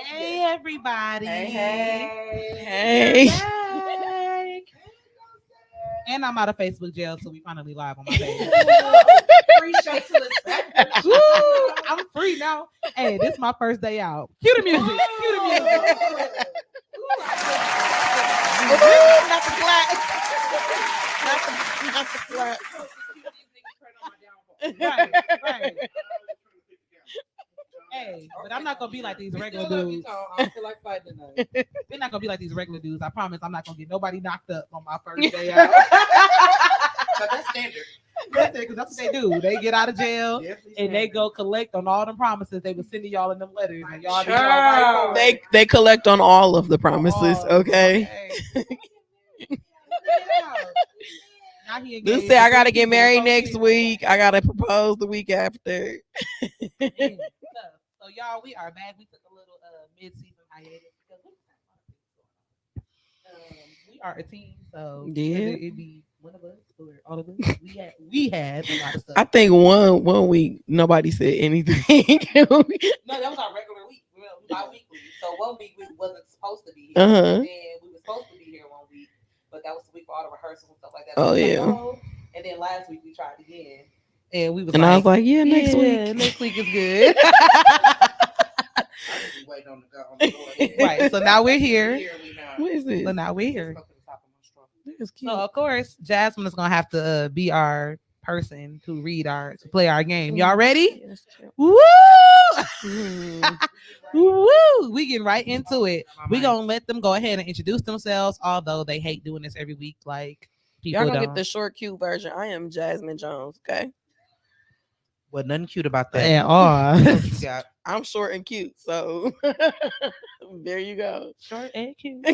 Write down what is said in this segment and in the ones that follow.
Hey everybody. Hey. And I'm out of Facebook jail, so we finally live on my page. Appreciate to respect. Woo! I'm free now. Hey, this is my first day out. Cue the music. Cue the music. Not the clap. Not the clap. Right. Hey, but I'm not gonna be like these regular dudes. I don't feel like fighting tonight. We're not gonna be like these regular dudes. I promise I'm not gonna get nobody knocked up on my first day out. But that's standard. Because that's what they do. They get out of jail Definitely and they standard. go collect on all the promises they were sending y'all in them letters. And y'all didn't Sure. go right for it. They collect on all of the promises, Oh, okay? Now he This engaged say I with gotta three get people married before next kids. week. I gotta propose the week after. So y'all, we are back. We took a little mid-season hiatus because we are a team. So Yeah. whether it be one of us or all of us, we had a lot of stuff. I think one week nobody said anything. No, that was our regular week. We were bi-weekly. So 1 week we wasn't supposed to be here. Uh-huh. And we were supposed to be here 1 week, but that was the week for all the rehearsals and stuff like that. Oh, So we yeah. like, oh. And then last week we tried again. And we was And like, I was like, yeah, next yeah, week. next week is good. We waiting on the Lord. Right. So now we're here. Here we now. What is it? So now we're here. Let's go to the top of my straw. That's cute. So of course, Jasmine is gonna have to be our person to play our game. Y'all ready? Yeah, that's cute. Woo! Mm. Woo! We getting right into it. We gonna let them go ahead and introduce themselves, although they hate doing this every week. Like people Y'all gonna don't. get the short, cute version. I am Jasmine Jones, okay? Well, nothing cute about that. And all What you got? I'm short and cute, so there you go. short and cute.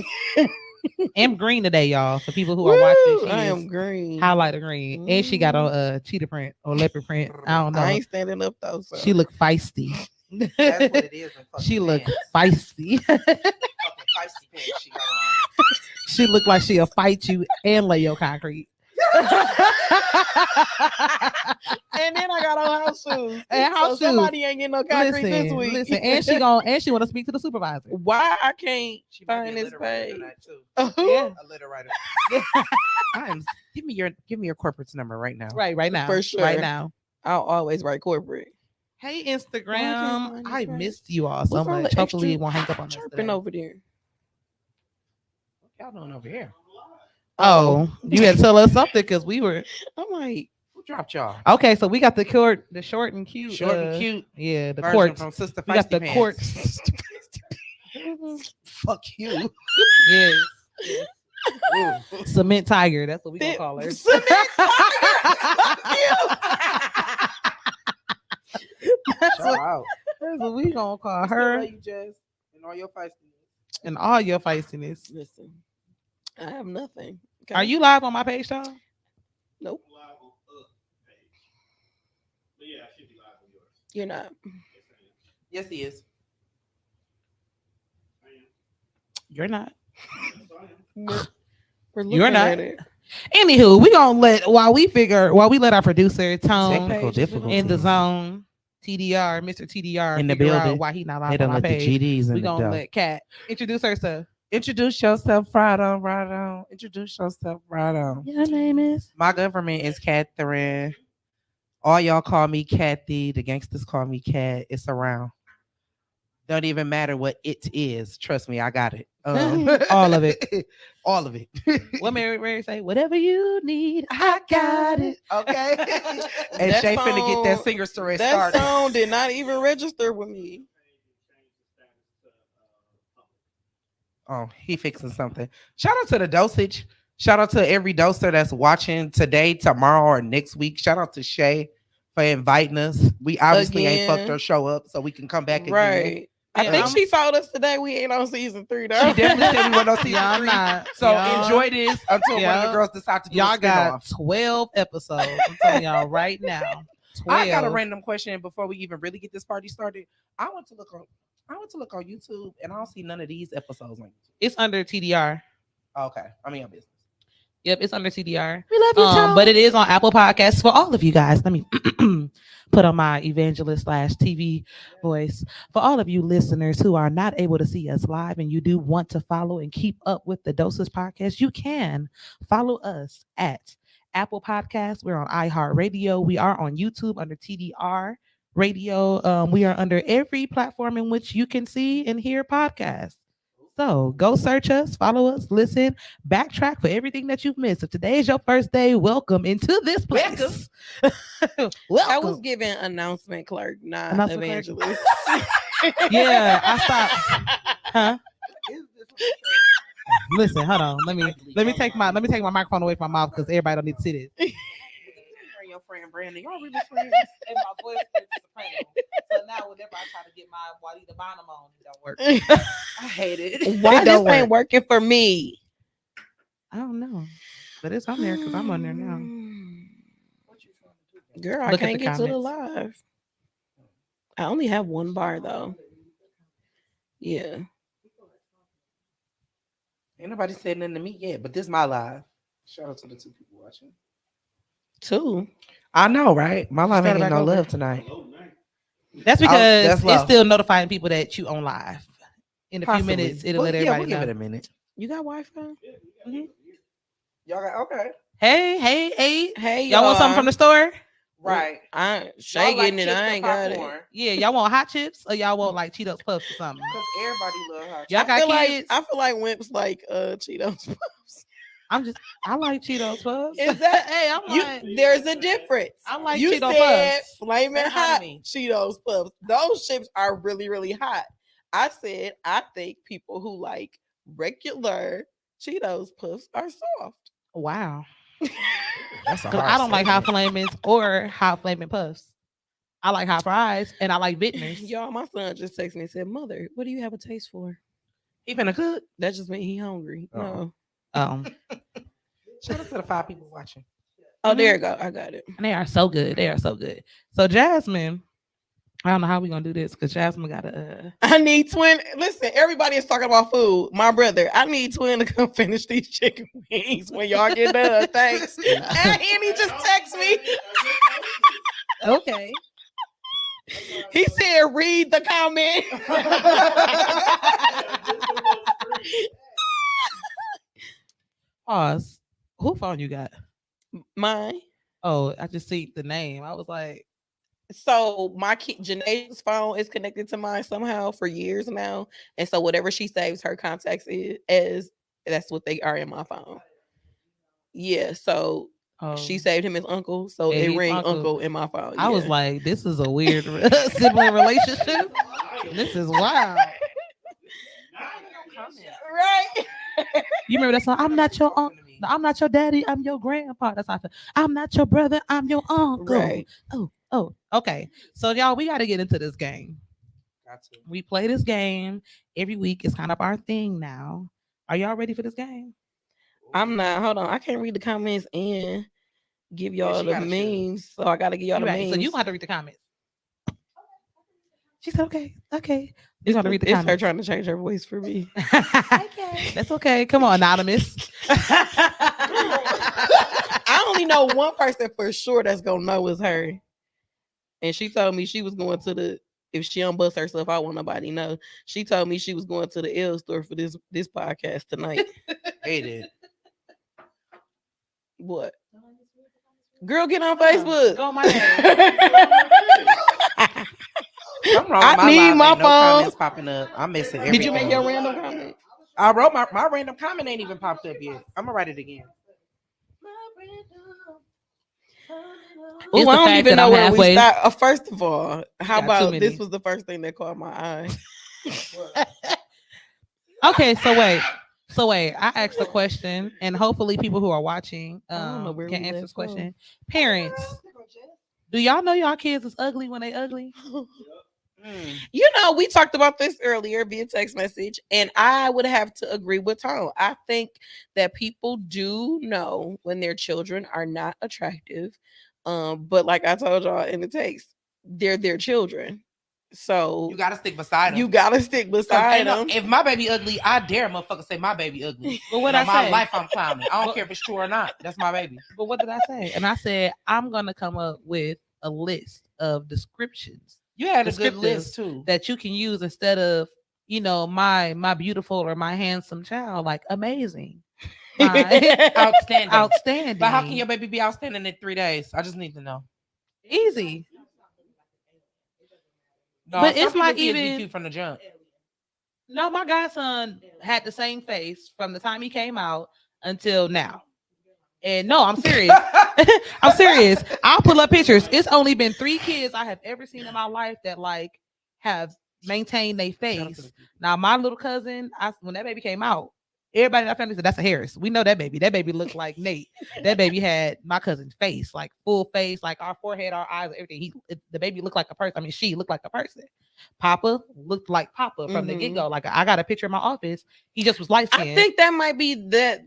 I'm green today, y'all. For people who are watching, Woo, she I is am green. highlighter green, and she got on a cheetah print or leopard print. I don't know. I ain't standing up though. So. She look feisty. That's what it is. in fucking She look pants. feisty. Fucking feisty pants she got on. She look like she'll fight you and lay your concrete. And then I got on house shoes. And house so somebody ain't getting no concrete this week. Listen, and she want to speak to the supervisor. Why I can't She might find be a this litter writer page? tonight, too. Yeah, A litter writer. Give me your corporate's number right now. right now, For sure. right now. I'll always write corporate. Hey Why I can't Instagram, find this I page? missed you all so What's all much. the Hopefully, extra it won't hang up on us chirping today. over there. What y'all doing over here? Oh, you had to tell us something because we were I'm like, Who dropped y'all? okay. So we got the short and cute, Short and cute yeah, the version court. from Sister We got the Feisty court. Pants. Fuck you. Yes, Ooh. cement tiger. That's what we gonna call her. Cement That's Shout what, out. that's what we gonna call Still her love you, Jess, and all your feistiness. and all your feistiness. Listen, I have nothing. Okay? Are you live on my page, Tom? Nope, you're not. Yes, he is. You're not. We're looking You're not. at it. Anywho, we gonna while we let our producer Tone Technical difficulties. in the zone, TDR, Mr. TDR, In the figure out building. why he not They live on don't my let the page. GDs in We the gonna dough. let Kat introduce herself. Introduce yourself right on, right on. Introduce yourself right on. Your name is. My government is Catherine. All y'all call me Kathy. The gangsters call me Cat. It's around. Don't even matter what it is. Trust me, I got it. All of it. All of it. What Mary say? Whatever you need, I got it. Okay. And That Shay finna get that song- singer story That started. song did not even register with me. Oh, he fixing something. Shout out to the dosage. Shout out to every doser that's watching today, tomorrow, or next week. Shout out to Shay for inviting us. We obviously ain't Again. fucked her show up, so we can come back again. Right. I Yeah, think I'm- she told us today we ain't on season 3 though. She definitely said we went on season Y'all 3. not. So Y'all- enjoy this until one of Yeah. the girls decide to do Y'all a got spinoff. 12 episodes. I'm telling y'all right now. 12. I got a random question before we even really get this party started. I went to look on YouTube and I don't see none of these episodes on YouTube. It's under TDR. Okay, I mean your business. Yep, it's under CDR. We love you, Tom. But it is on Apple Podcasts for all of you guys. Let me put on my evangelist slash TV voice. For all of you listeners who are not able to see us live and you do want to follow and keep up with the Dosage Podcast, you can follow us at Apple Podcasts. We're on iHeartRadio. We are on YouTube under TDR Radio. We are under every platform in which you can see and hear podcasts. So go search us, follow us, listen, backtrack for everything that you've missed. If today is your first day, welcome into this place. I was Welcome. giving announcement clerk, not Announcement clerk. evangelist. Yeah, I stopped. Huh? Listen, hold on. Let me take my microphone away from my mouth because everybody don't need to see this. Your friend Brandon, y'all really friends? And my voice is soprano. So now whenever I try to get my Juanita Bonham on, it don't work. I hate it. Why It this don't ain't work. working for me? I don't know. But it's on there because I'm on there now. Girl, I Look at can't the get to the comments. live. I only have one bar though. Yeah. Ain't nobody said nothing to me yet, but this is my live. Shout out to the 2 people watching. 2. I know, right? My live Start ain't it getting back no over. love tonight. That's because that's low. it's still notifying people that you on live. In a Possibly. few minutes, it'll let Yeah, everybody we'll give know. it a minute. You got Wi-Fi? Y'all got okay. Hey, Hey, y'all want something from the store? Right. I Y'all Shay getting it. chips I or ain't got it. popcorn? Yeah, y'all want hot chips or y'all want like Cheetos Puffs or something? Because everybody love hot Y'all chips. got I kids? feel like Wimp's like Cheetos Puffs. I like Cheetos Puffs. Is that hey? I'm like, there's a difference. I like You Cheeto said Puffs. flaming They're hot to hot me. Cheetos Puffs. Those chips are really, really hot. I said I think people who like regular Cheetos Puffs are soft. Wow. That's a Because I don't like hot flamings or hot flaming puffs. I like hot fries and I like Vintners. Y'all, my son just texted me and said, "Mother, what do you have a taste for?" He finna cook. That just means he hungry. Oh. No. Shout out to the 5 people watching. Oh, there you go. I got it. And they are so good. They are so good. So Jasmine, I don't know how we're gonna do this because Jasmine got a I need Twin. Listen, everybody is talking about food. My brother, I need Twin to come finish these chicken wings when y'all get done. Thanks. And he just text me. okay. He said, "Read the comment." Pause. Who phone you got? Mine. Oh, I just see the name. I was like, So my Janae's phone is connected to mine somehow for years now, and so whatever she saves her contacts as that's what they are in my phone. Yeah, so oh, she saved him as uncle, so Yeah, it he's rang uncle. uncle in my phone. I was yeah. like, this is a weird sibling relationship. This is wild. Right. You remember that song? I'm not your uncle. I'm not your daddy. I'm your grandpa. That's how I feel. I'm not your brother. I'm your uncle. Right. Oh. Okay. So y'all, we got to get into this game. Got to. We play this game every week. It's kind of our thing now. Are y'all ready for this game? I'm not. Hold on. I can't read the comments and give Yeah, y'all she the gotta memes. So I gotta give y'all You the right. memes. So you gonna have to read the comments. She said, okay. You're gonna read the It's her comments. trying to change her voice for me. That's okay. Come on, anonymous. I only know one person for sure that's gonna know is her. And she told me she was going to the if she don't bust herself, I want nobody know. She told me she was going to the L store for this podcast tonight. Hate it. What? Girl, get on Facebook. Go on my name. Something wrong I with my need live. my Ain't no phone. comments popping up. I'm missing everything. Did you make your random comment? I wrote my random comment ain't even popped up yet. I'm gonna write it again. Oh, It's I the don't fact even that know I'm where we halfway. start. First of all, how got too about many. this was the first thing that caught my eye? Okay, so wait. I asked a question, and hopefully people who are watching don't know where can we answer left this question. Parents, do y'all know y'all kids is ugly when they ugly? You know, we talked about this earlier via text message, and I would have to agree with Tom. I think that people do know when their children are not attractive. But like I told y'all in the text, they're their children. So You gotta stick beside him. you gotta stick beside him. If my baby ugly, I dare motherfucker say my baby ugly. But what And I my say? life I'm clowning. I don't But- care if it's true or not. That's my baby. But what did I say? And I said I'm gonna come up with a list of descriptions You had a good Descriptive. list too. that you can use instead of my beautiful or my handsome child, like amazing, my Outstanding. outstanding. But how can your baby be outstanding in 3 days? I just need to know. easy? No, But some it's like people kids be even- cute from the jump. No, my godson had the same face from the time he came out until now. And no, I'm serious. I'm serious. I'll pull up pictures. It's only been 3 kids I have ever seen in my life that like have maintained their face. Now, my little cousin, when that baby came out, everybody in our family said that's a Harris. We know that baby. That baby looked like Nate. That baby had my cousin's face, like full face, like our forehead, our eyes, everything. The baby looked like a person. I mean, she looked like a person. Papa looked like Papa from the Mhm. get go. Like I got a picture in my office. He just was light I skinned. think that might be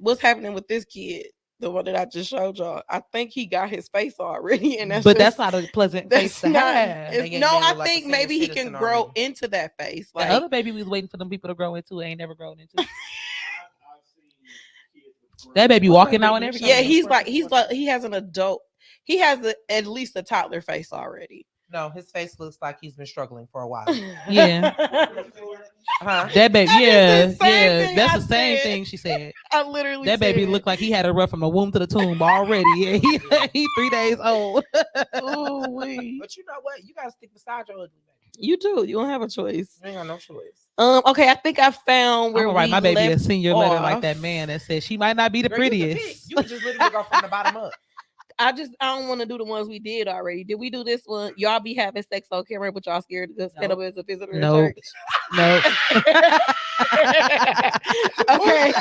what's happening with this kid, the one that I just showed y'all. I think he got his face already, and But that's not a pleasant face that's to not. have. it's- They get no, big I with, like, a think senior maybe he citizen can grow already. into that face. The Like other baby we was waiting for them people to grow into ain't never grown into. That baby What's walking that out and baby? everything. yeah, he's like he has an adult. He has at least a toddler face already. No, his face looks like he's been struggling for a while. Yeah. Huh? That baby, That is yeah, the same yeah, thing that's I the same said. thing she said. I literally That baby said, looked like he had a run from the womb to the tomb already. And he 3 days old. "Oh, wait." But you know what? You gotta stick beside your ugly baby. You do. You don't have a choice. You ain't got no choice. Okay, I think I found I'm where gonna write we my baby a left senior letter like off. that man that said she might not be the Girl, you can pick. prettiest. You can just literally go from the bottom up. I don't want to do the ones we did already. Did we do this one? Y'all be having sex on camera, but y'all scared to stand up as a visitor Nope. in church. No. Okay.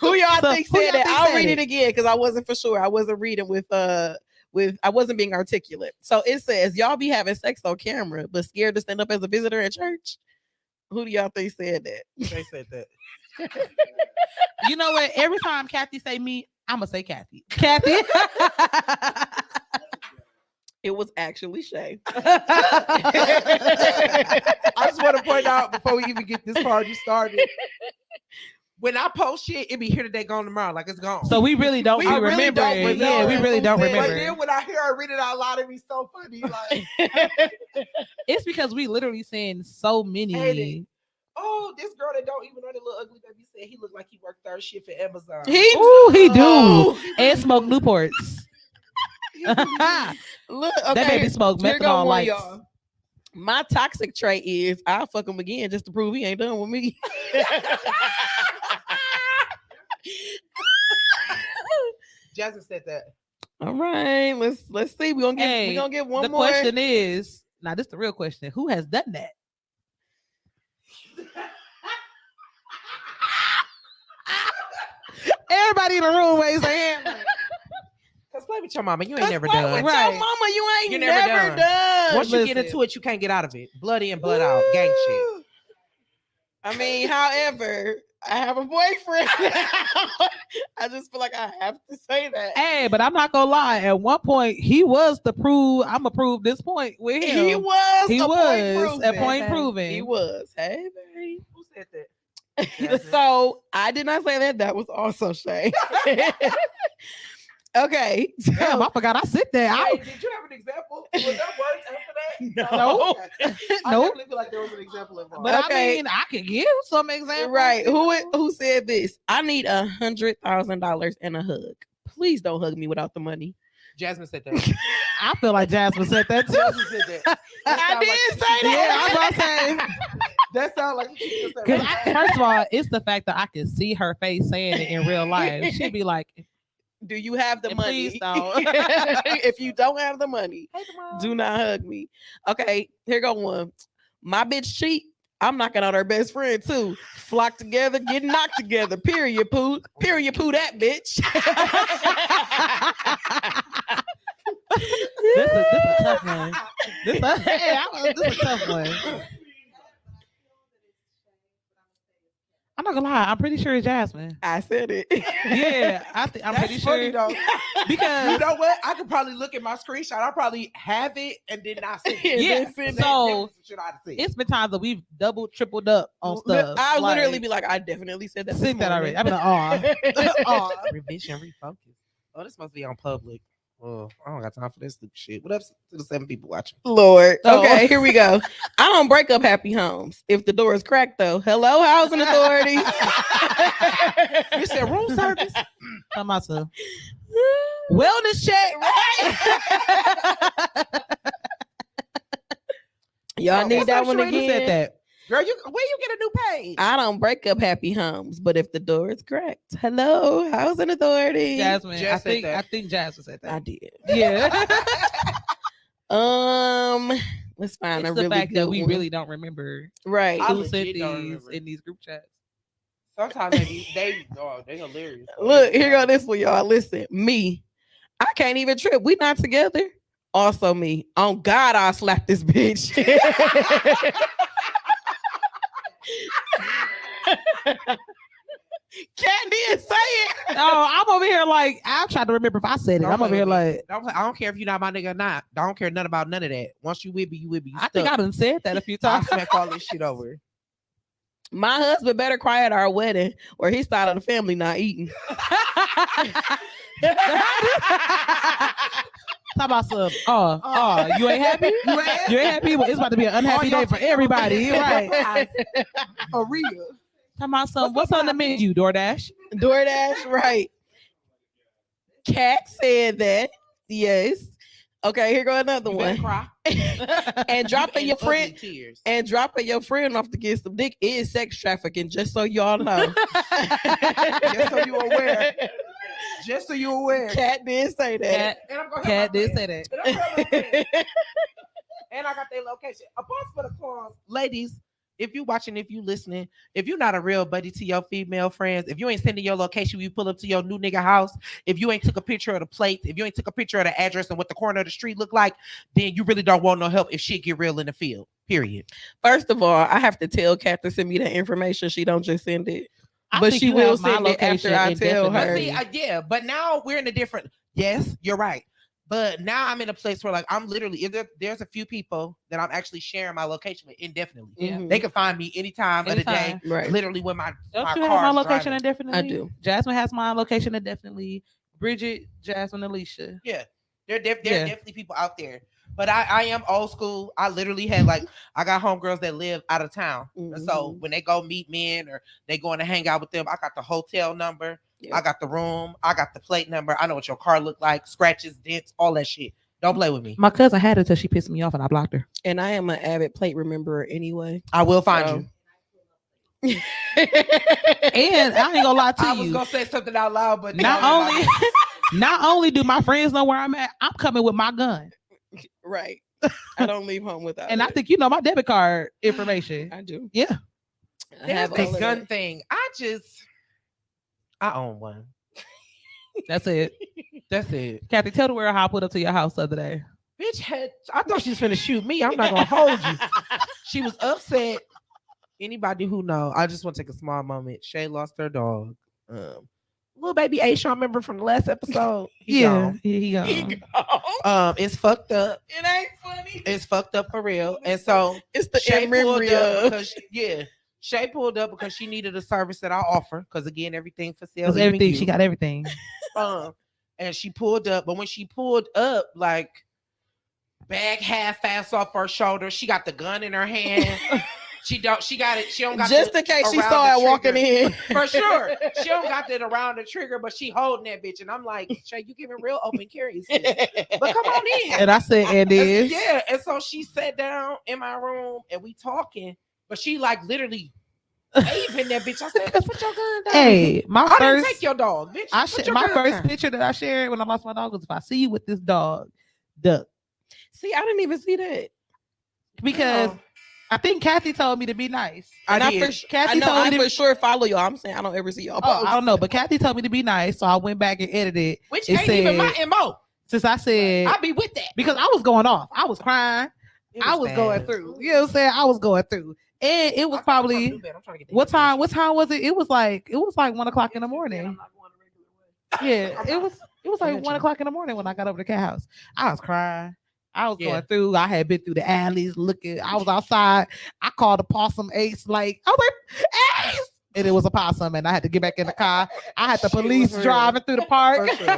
Who y'all So, think who said y'all that? think I'll said read it? it again because I wasn't for sure. I wasn't reading with I wasn't being articulate. So it says y'all be having sex on camera, but scared to stand up as a visitor in church. Who do y'all think said that? They said that. You know what? Every time Kathy say me, I'ma say Kathy. Kathy. It was actually Shay. I just want to point out before we even get this party started. When I post shit, it be here today, gone tomorrow. Like it's gone. So we really don't We be really remembering. don't remember Yeah, we really who don't said it. but remember. then when I hear her read it out loud, it be so funny. Like, It's because we literally saying so many. Hate it. oh, this girl that don't even know the little ugly baby said he looked like he worked third shift at Amazon. Ooh, he do. Oh. And smoke Newports. Look, okay, That baby smoke here go methanol one, lights. y'all. My toxic trait is I'll fuck him again just to prove he ain't done with me. Jasmine said that. All right, let's see. We're gonna get one the more. question is, now this is the real question. Who has done that? Everybody in the room raise their hand. Cause play with your mama. You ain't Cause never play done. with Right. your mama, you ain't You never, never done. Once you get Listen. into it, you can't get out of it. Blood in, blood out. Gang shit. I mean, however, I have a boyfriend. I just feel like I have to say that. Hey, but I'm not gonna lie. At one point, he was the prove. I'm gonna prove this point with him. He was. He a was point a proven. point proven. He was. Hey, babe. Who said that? Jasmine. So I did not say that. That was also Shay. Okay. So, Damn, I forgot I sit there. Hey, did you have an example? Was there words after that? No. Okay. I Nope. definitely feel like there was an example involved. But Okay. I mean, I could give some examples. right. Who said this? I need $100,000 and a hug. Please don't hug me without the money. Jasmine said that. I feel like Jasmine said that too. Jasmine said that. I did say Yeah, that. I was about to say. That sounds like she just said Because that. first of all, it's the fact that I can see her face saying it in real life. She'd be like, Do you have the And money? please don't. If you don't have the money, "Hey, Mom." do not hug me. Okay, here go one. My bitch cheat. I'm knocking out her best friend too. Flock together, get knocked together. Period, poo. Period, poo that bitch. This a tough one. This is a tough one. I'm not gonna lie. I'm pretty sure it's Jasmine. I said it. Yeah, I'm That's pretty funny, sure though. because You know what? I could probably look at my screenshot. I'll probably have it and then not see it. Yeah, Then send it. so Shit I'd see. it's been times that we've doubled, tripled up on stuff. I Like, literally be like, I definitely said that. seen that already. I've I've been like, aw. Revision, refocus. Oh, this must be on public. Oh, I don't got time for this stupid shit. What up to the 7 people watching? Lord. Oh. Okay, here we go. I don't break up happy homes. If the door is cracked, though. Hello, housing authority. You said room service? Tell myself. Wellness check. Y'all need that one Sharita again. said that. Girl, where you get a new page? I don't break up happy homes, but if the door is cracked, hello, housing authority. Jasmine. Jess said that. I think Jasmine said that. I did. Yeah. Let's find It's a the really fact good that we one. really don't remember Right. I who legit sent don't these remember. in these group chats. Sometimes they hilarious. Look, here go this one, y'all. Listen, me, I can't even trip. We not together. Also, me. On God, I'll slap this bitch. Can't even say it. Oh, I'm over here like I'm trying to remember if I said it. Don't I'm over play here with me. like I don't care if you're not my nigga or not. I don't care nothing about none of that. Once you with me, you with me. You I think I stuck. done said that a few I times. smack all this shit over. My husband better cry at our wedding, or his side of the family not eating. Talk about some. You ain't happy? You ain't happy? Well, it's about to be an unhappy day for everybody, right? For real. Talk about some. What's on the menu? DoorDash. DoorDash, right? Kat said that. Yes. Okay, here go another You better one. cry. And dropping your ugly friend tears. and dropping your friend off to get some dick is sex trafficking. Just so y'all know. Just so you aware. Just so you aware. Kat did say that. And I'm gonna Cat did say that. And I got their location. A pause for the cause. Ladies, if you watching, if you listening, if you're not a real buddy to your female friends, if you ain't sending your location, you pull up to your new nigga house, if you ain't took a picture of the plates, if you ain't took a picture of the address and what the corner of the street look like, then you really don't want no help if shit get real in the field. Period. First of all, I have to tell Kat to send me that information. She don't just send it. I But think she you will have my send it after location I tell her. But indefinitely. see, yeah, but now we're in a different. Yes, you're right. But now I'm in a place where, like, I'm literally, if there's a few people that I'm actually sharing my location with indefinitely. Yeah. They can find me anytime of the day, Anytime. Right. literally when my Don't my you have my car's location driving. indefinitely? I do. Jasmine has my location indefinitely. Bridget, Jasmine, Alicia. Yeah, there are Yeah. definitely people out there. But I am old school. I literally had I got homegirls that live out of town. And so Mhm. when they go meet men or they going to hang out with them, I got the hotel number. Yeah. I got the room. I got the plate number. I know what your car look like, scratches, dents, all that shit. Don't play with me. My cousin had her till she pissed me off and I blocked her. And I am an avid plate rememberer anyway. I will find you. And I ain't gonna lie to I was you. gonna say something out loud, but Not no, only not only do my friends know where I'm at, I'm coming with my gun. Right. I don't leave home without And it. I think you know my debit card information. I do. Yeah. I there's have all this of gun that. thing. I own one. That's it. That's it. Kathy, tell the world how I put up to your house the other day. Bitch I thought she was finna shoot me. I'm not gonna hold you. She was upset. Anybody who know, I just want to take a small moment. Shay lost her dog. Little baby Aisha, remember from the last episode? He gone. He gone. It's fucked up. It ain't funny. It's fucked up for real. And so It's the Shay in pulled memory up of. because Shay pulled up because she needed a service that I offer. Because again, everything for sale. Because even everything, you. she got everything. And she pulled up, but when she pulled up, like bag half fast off her shoulder, she got the gun in her hand. She got it. She don't got Just the, in case she around saw the it walking trigger. in. For sure. She don't got that around the trigger, but she holding that bitch. And I'm like, Shay, you giving real open carry. Sis. But come on in. And I said, and is. Yeah. And so she sat down in my room and we talking, but she like literally waving that bitch. I said, put your gun down. Hey, my I didn't first take your dog, bitch. Put your my gun first down. picture that I shared when I lost my dog was if I see you with this dog, duck. See, I didn't even see that. Because No. I think Kathy told me to be nice. I And did. I Kathy know told I me to for sure follow y'all. I'm saying I don't ever see y'all. Oh, I post. don't know, but Kathy told me to be nice, so I went back and edited. Which It ain't even my said- MO. Since I said I be with that. because I was going off, I was crying, It I was going bad. through. You know what I'm saying? I was going through, And it was probably what time? What time was it? It was like 1:00 in the morning. Yeah, it was like 1:00 in the morning when I got over to cat house. I was crying. I was going through. I had been through the alleys looking. I was outside. I called the possum Ace. Like I was like Ace, and it was a possum, and I had to get back in the car. I had the police driving through the park. Sure.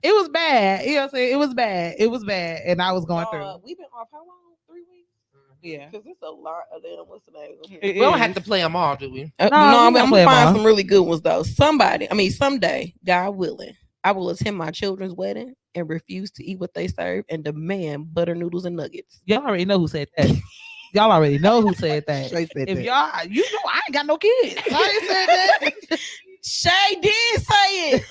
It was bad. You know what I'm saying? It was bad. It was bad, and I was going through. We've been off how long? 3 weeks. Yeah, Because it's a lot of them. What's the name? We don't have to play them all, do we? No, I'm gonna find some really good ones though. Someday, God willing, I will attend my children's wedding and refuse to eat what they serve and demand butter noodles and nuggets. Y'all already know who said that. Y'all already know who said that. Shay said If that. y'all, you know, I ain't got no kids. I ain't said that. Shay did say it.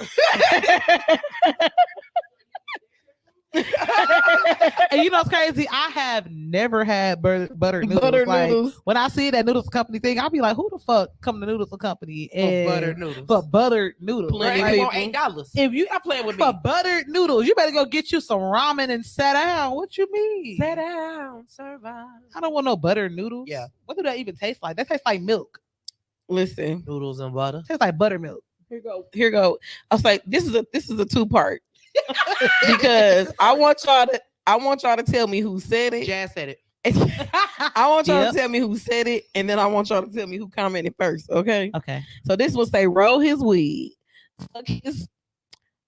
And you know what's crazy? I have never had butter noodles. Butter Like, noodles. when I see that noodles company thing, I'll be like, "Who the fuck come to noodles company and For butter noodles. for buttered noodles?" Plenty Like, of Like, $8. if you not playing with me. for buttered noodles, you better go get you some ramen and sit down. What you mean? Sit down, survive. I don't want no buttered noodles. Yeah. What do that even taste like? That tastes like milk. Listen, Noodles and butter. It tastes like buttermilk. here go. I was like, this is a 2-part because I want y'all to tell me who said it. Jazz said it. I want y'all Yep. to tell me who said it, and then I want y'all to tell me who commented first. Okay. Okay. So this will say roll his weed, fuck his,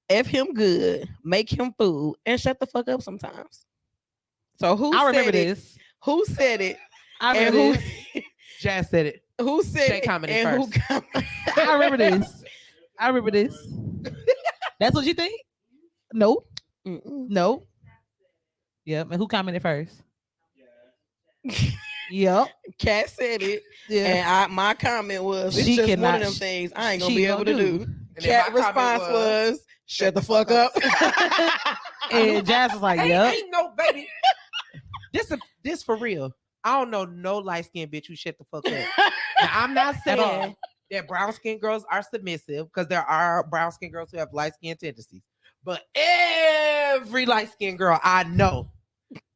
F him good, make him food, and shut the fuck up sometimes. So who I remember said it? this. Who said it? I And remember who this. Jazz said it. who said Shay it? commented And first. who commented? I remember this. I remember this. That's what you think? Nope. Mm-mm. Nope. Yep. And who commented first? Yep. Cat said it, Yeah. and my comment was, it's She just one cannot- of them things I ain't gonna she be able to gonna do. do. And then Cat my comment response was, shut the fuck up. And Jazz was like, yep. Ain't no baby. This for real. I don't know no light skinned bitch who shut the fuck up. Now, I'm not At all. saying that brown skinned girls are submissive because there are brown skinned girls who have light skinned tendencies. But every light skinned girl I know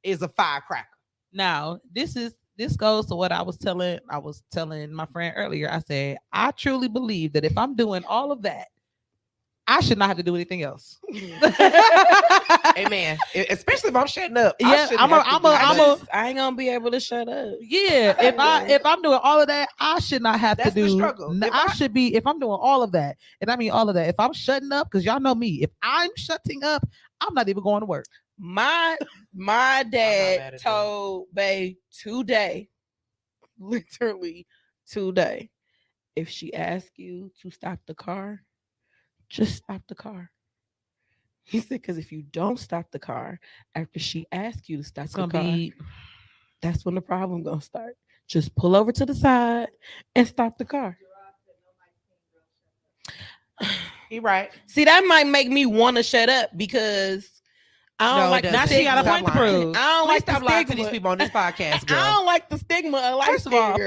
is a firecracker. Now, this goes to what I was telling my friend earlier. I said, I truly believe that if I'm doing all of that, I should not have to do anything else. Amen. Especially if I'm shutting up. Yeah, I ain't gonna be able to shut up. Yeah, if I'm doing all of that, I should not have That's to the do. struggle. I should be, if I'm doing all of that, and I mean all of that. If I'm shutting up, because y'all know me, if I'm shutting up, I'm not even going to work. My mad dad at told Bae today, literally today, if she asks you to stop the car, just stop the car. He said, because if you don't stop the car after she asks you to stop It's the gonna car, be that's when the problem gonna start. Just pull over to the side and stop the car. He right. See, that might make me want to shut up because I don't like the now she got a stigma. point to prove. I don't like the stop lying to stigma. these people on this podcast, girl. I don't like the stigma of light First of all,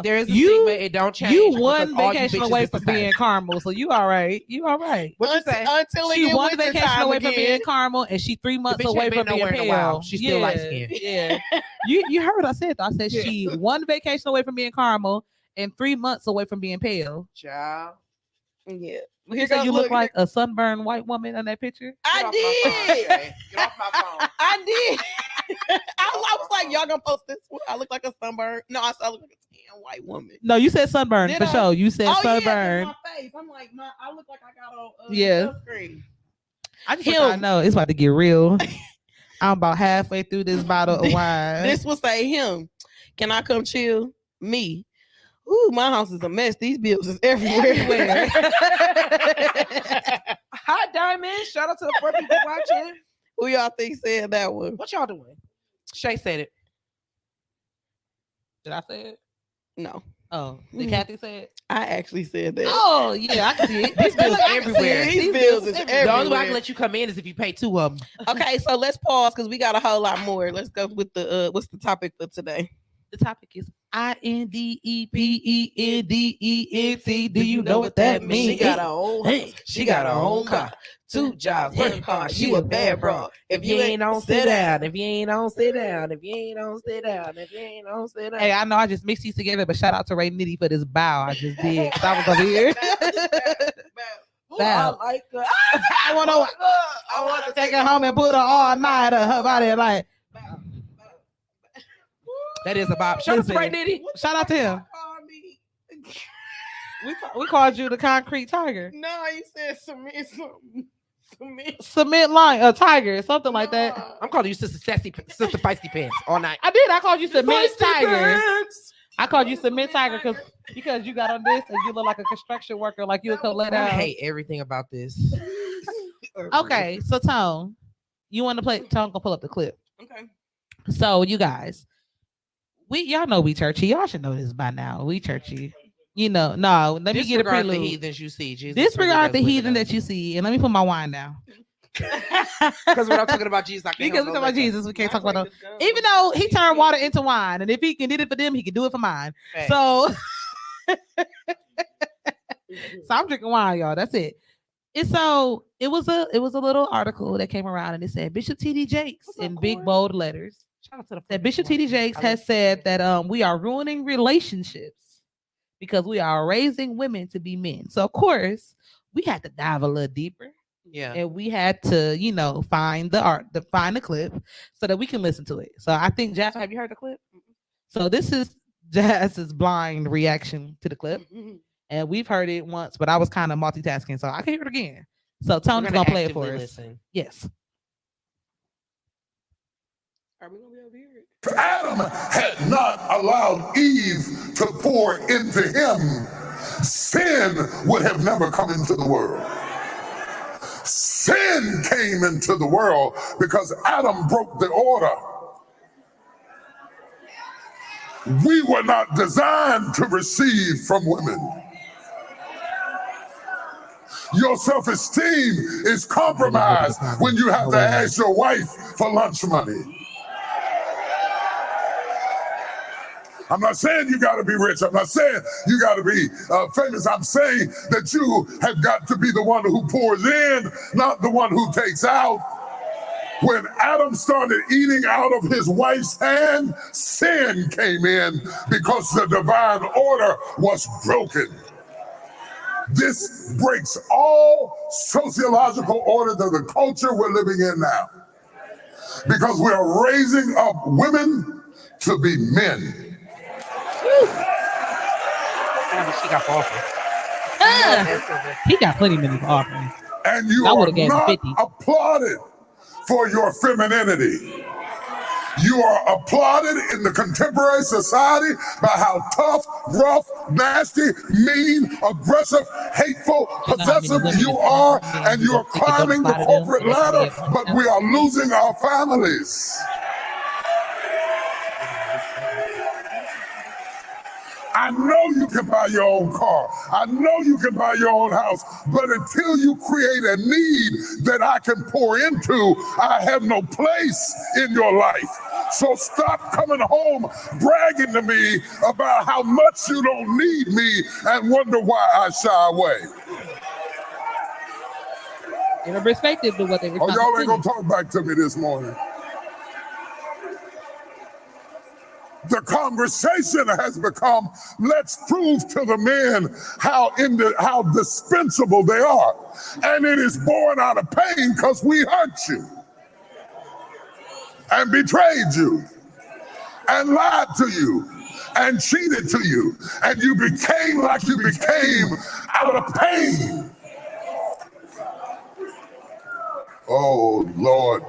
There is a you- stigma. It don't change. you because one all you vacation bitches away is the from same. being Carmel, so you all right. You all right. What you say? Until it She get one winter vacation time away from again. being Carmel, and she 3 months bitch away ain't from been being nowhere in a while. pale. She's still light-skinned. Yeah, you heard what I said. Though. I said she 1 vacation away from being Carmel and 3 months away from being pale. Child. Yeah. You said you look like a sunburned white woman in that picture. I Get did. off my phone. I did. I was like, y'all gonna post this? I look like a sunburn. No, I look like a tan white woman. No, you said sunburn Did for I? sure. You said Yeah, 'cause sunburn. my face. I'm like, I look like I got on Yeah. sunscreen. I just want y'all to know it's about to get real. I'm about halfway through this bottle of wine. This will say him. Can I come chill? Me. Ooh, my house is a mess. These bills is everywhere. Hi, Diamond. Shout out to the 4 people watching. Who y'all think said that one? What y'all doing? Shay said it. Did I say it? No, Oh, did Mhm. Kathy say it? I actually said that. Oh, yeah, I can see it. These bills I can see everywhere. it. These bills is The only way I everywhere. can let you come in is if you pay 2 of them. Okay, so let's pause because we got a whole lot more. Let's go with the what's the topic for today? The topic is I.N.D.E.P.E.N.D.E.N.T. Do you know what that means? She got her own. Hey, She got her own car. 2 jobs, work hard, you a bad bro. If you ain't on, sit down. If you ain't on, sit down. If you ain't on, sit down. If you ain't on, sit down. Hey, I know I just mixed these together, but shout out to Ray Nitty for this bow I just did because I was over here. I like her. I want to take her home and put her all night on her body like. That is a bop. Shout out to Ray Nitty. Shout out to him. We called you the concrete tiger. No, you said cement something. Cement line, a tiger, something like that. I'm calling you Sister Feisty Pants all night. I did. I called you cement Feisty tiger. Pants. I called you cement tiger because you got on this and you look like a construction worker, like you would come lay down. I hate everything about this. Okay, so Tone, you want to play? Tone gonna pull up the clip. Okay. So you guys, y'all know we churchy. Y'all should know this by now. We churchy. You know, no. Let me get a Disregard the prelude. heathens you see. Jesus Disregard the really does heathen live that you see, and let me put my wine down. Because we're not talking about Jesus. I can't Because we're talking about Jesus, we can't talk about him. Even though though he turned water into wine, and if he can did it for them, he can do it for mine. Hey. So, I'm drinking wine, y'all. That's it. And so it was a little article that came around, and it said Bishop T.D. Jakes in big bold letters. Shout out to the That Bishop T.D. Jakes has said that we are ruining relationships because we are raising women to be men. So of course we had to dive a little deeper. Yeah. And we had to, find the clip so that we can listen to it. So I think Jazz, have you heard the clip? So this is Jazz's blind reaction to the clip. And we've heard it once, but I was kind of multitasking, so I can hear it again. So Tony's gonna play it for us. Listen. Yes. Are we gonna be able to hear it? If Adam had not allowed Eve to pour into him, sin would have never come into the world. Sin came into the world because Adam broke the order. We were not designed to receive from women. Your self-esteem is compromised when you have to ask your wife for lunch money. I'm not saying you got to be rich. I'm not saying you got to be famous. I'm saying that you have got to be the one who pours in, not the one who takes out. When Adam started eating out of his wife's hand, sin came in because the divine order was broken. This breaks all sociological order of the culture we're living in now. Because we are raising up women to be men. She got offering. He got plenty of money for offering. And you I are would've gave him not 50. applauded for your femininity. You are applauded in the contemporary society by how tough, rough, nasty, mean, aggressive, hateful, You know how many possessive women you is are, in there, and you are they could go climbing the slide it in, corporate so they can ladder, get one but we are losing our families. I know you can buy your own car. I know you can buy your own house. But until you create a need that I can pour into, I have no place in your life. So stop coming home bragging to me about how much you don't need me and wonder why I shy away. They were respective to what they were Oh, trying y'all to ain't gonna do. talk back to me this morning. The conversation has become, let's prove to the men how dispensable they are. And it is born out of pain because we hurt you and betrayed you and lied to you and cheated to you. And you became like you became out of pain. Oh, Lord.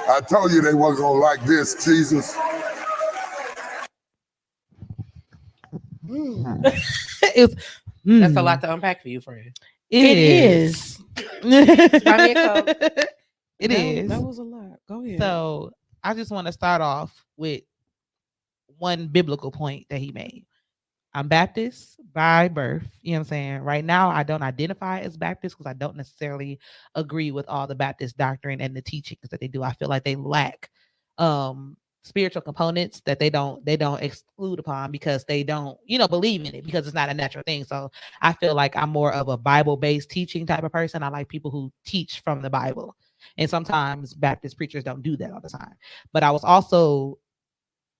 I told you they wasn't going to like this, Jesus. That's a lot to unpack for you, friend. It is. Buy me a Coke. It is. That was a lot. Go ahead. So I just want to start off with one biblical point that he made. I'm Baptist by birth. You know what I'm saying? Right now, I don't identify as Baptist because I don't necessarily agree with all the Baptist doctrine and the teachings that they do. I feel like they lack spiritual components that they don't exclude upon because they don't believe in it because it's not a natural thing. So I feel like I'm more of a Bible-based teaching type of person. I like people who teach from the Bible, and sometimes Baptist preachers don't do that all the time. But I was also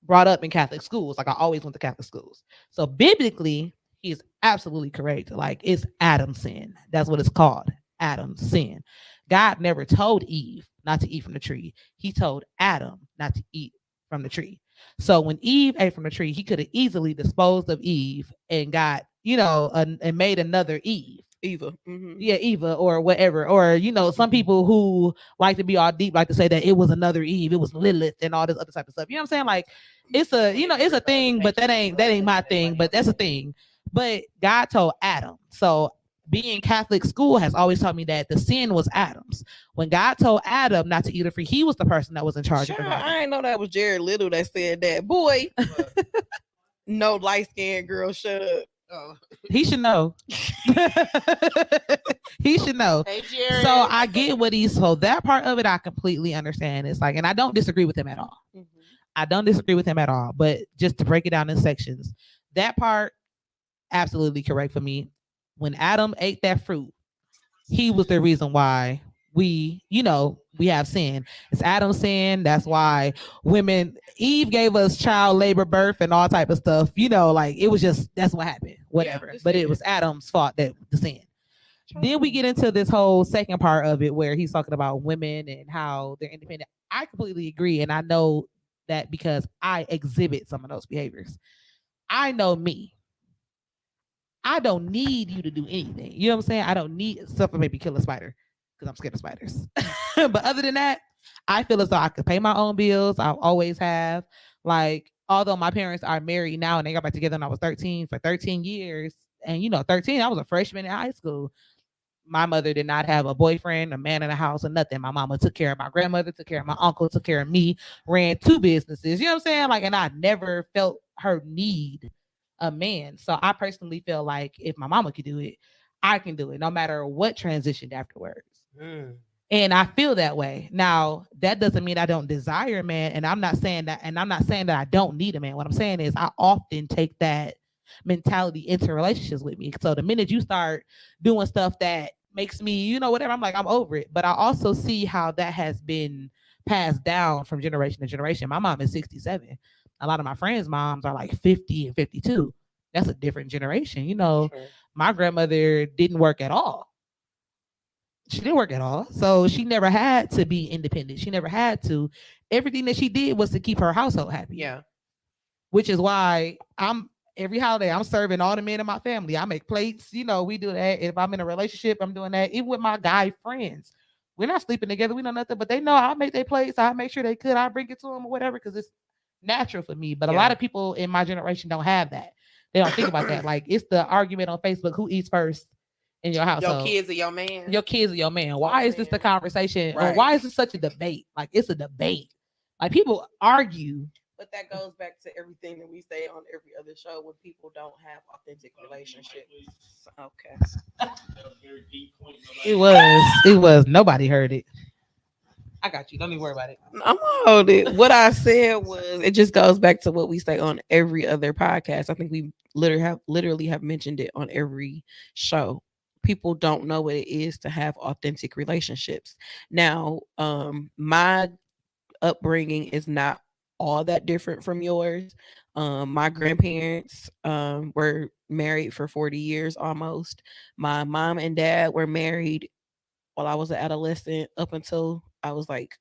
brought up in Catholic schools. Like I always went to Catholic schools. So biblically, he's absolutely correct. Like it's Adam's sin. That's what it's called. Adam's sin. God never told Eve not to eat from the tree. He told Adam not to eat from the tree. So when Eve ate from the tree, he could have easily disposed of Eve and got, and made another Eve. Eva. Yeah, Eva or whatever. Or, some people who like to be all deep like to say that it was another Eve, it was Lilith and all this other type of stuff. You know what I'm saying? Like it's a thing, but that ain't my thing, but that's a thing. But God told Adam. So being Catholic school has always taught me that the sin was Adam's. When God told Adam not to eat of fruit, he was the person that was in charge of the garden. I didn't know that was Jared Little that said that. Boy, no light-skinned girl, shut up. Oh. He should know. He should know. Hey, Jared. So I get what so that part of it I completely understand. It's like, and I don't disagree with him at all. I don't disagree with him at all. But just to break it down in sections, that part absolutely correct for me. When Adam ate that fruit, he was the reason why we have sin. It's Adam's sin. That's why Eve gave us child labor, birth, and all type of stuff. Like it was just, that's what happened. Whatever. Yeah, but it was Adam's fault that the sin. Then we get into this whole second part of it where he's talking about women and how they're independent. I completely agree. And I know that because I exhibit some of those behaviors. I know me. I don't need you to do anything. You know what I'm saying? I don't need stuff to maybe kill a spider because I'm scared of spiders. But other than that, I feel as though I could pay my own bills. I always have. Like, although my parents are married now and they got back together when I was 13 for 13 years. And 13, I was a freshman in high school. My mother did not have a boyfriend, a man in the house, or nothing. My mama took care of my grandmother, took care of my uncle, took care of me, ran 2 businesses. You know what I'm saying? Like, and I never felt her need a man. So I personally feel like if my mama could do it, I can do it, no matter what transitioned afterwards. And I feel that way. Now, that doesn't mean I don't desire a man, and I'm not saying that I don't need a man. What I'm saying is I often take that mentality into relationships with me. So the minute you start doing stuff that makes me, whatever, I'm like, I'm over it. But I also see how that has been passed down from generation to generation. My mom is 67. A lot of my friends' moms are like 50 and 52. That's a different generation. Sure. My grandmother didn't work at all. She didn't work at all. So she never had to be independent. She never had to. Everything that she did was to keep her household happy. Yeah. Which is why every holiday, I'm serving all the men in my family. I make plates. We do that. If I'm in a relationship, I'm doing that. Even with my guy friends. We're not sleeping together. We know nothing, but they know I make their plates. I make sure they could. I bring it to them or whatever because it's natural for me. But a lot of people in my generation don't have that. They don't think about that. Like, it's the argument on Facebook, who eats first in your household? Your kids or your man? Your kids or your man. Why is this the conversation? Right. Or why is this such a debate? Like, it's a debate. Like, people argue. But that goes back to everything that we say on every other show when people don't have authentic relationships. Okay. It was. Nobody heard it. I got you. Don't even worry about it. I'm gonna hold it. What I said was, it just goes back to what we say on every other podcast. I think we literally have mentioned it on every show. People don't know what it is to have authentic relationships. Now, my upbringing is not all that different from yours. My grandparents were married for 40 years almost. My mom and dad were married while I was an adolescent up until I was like,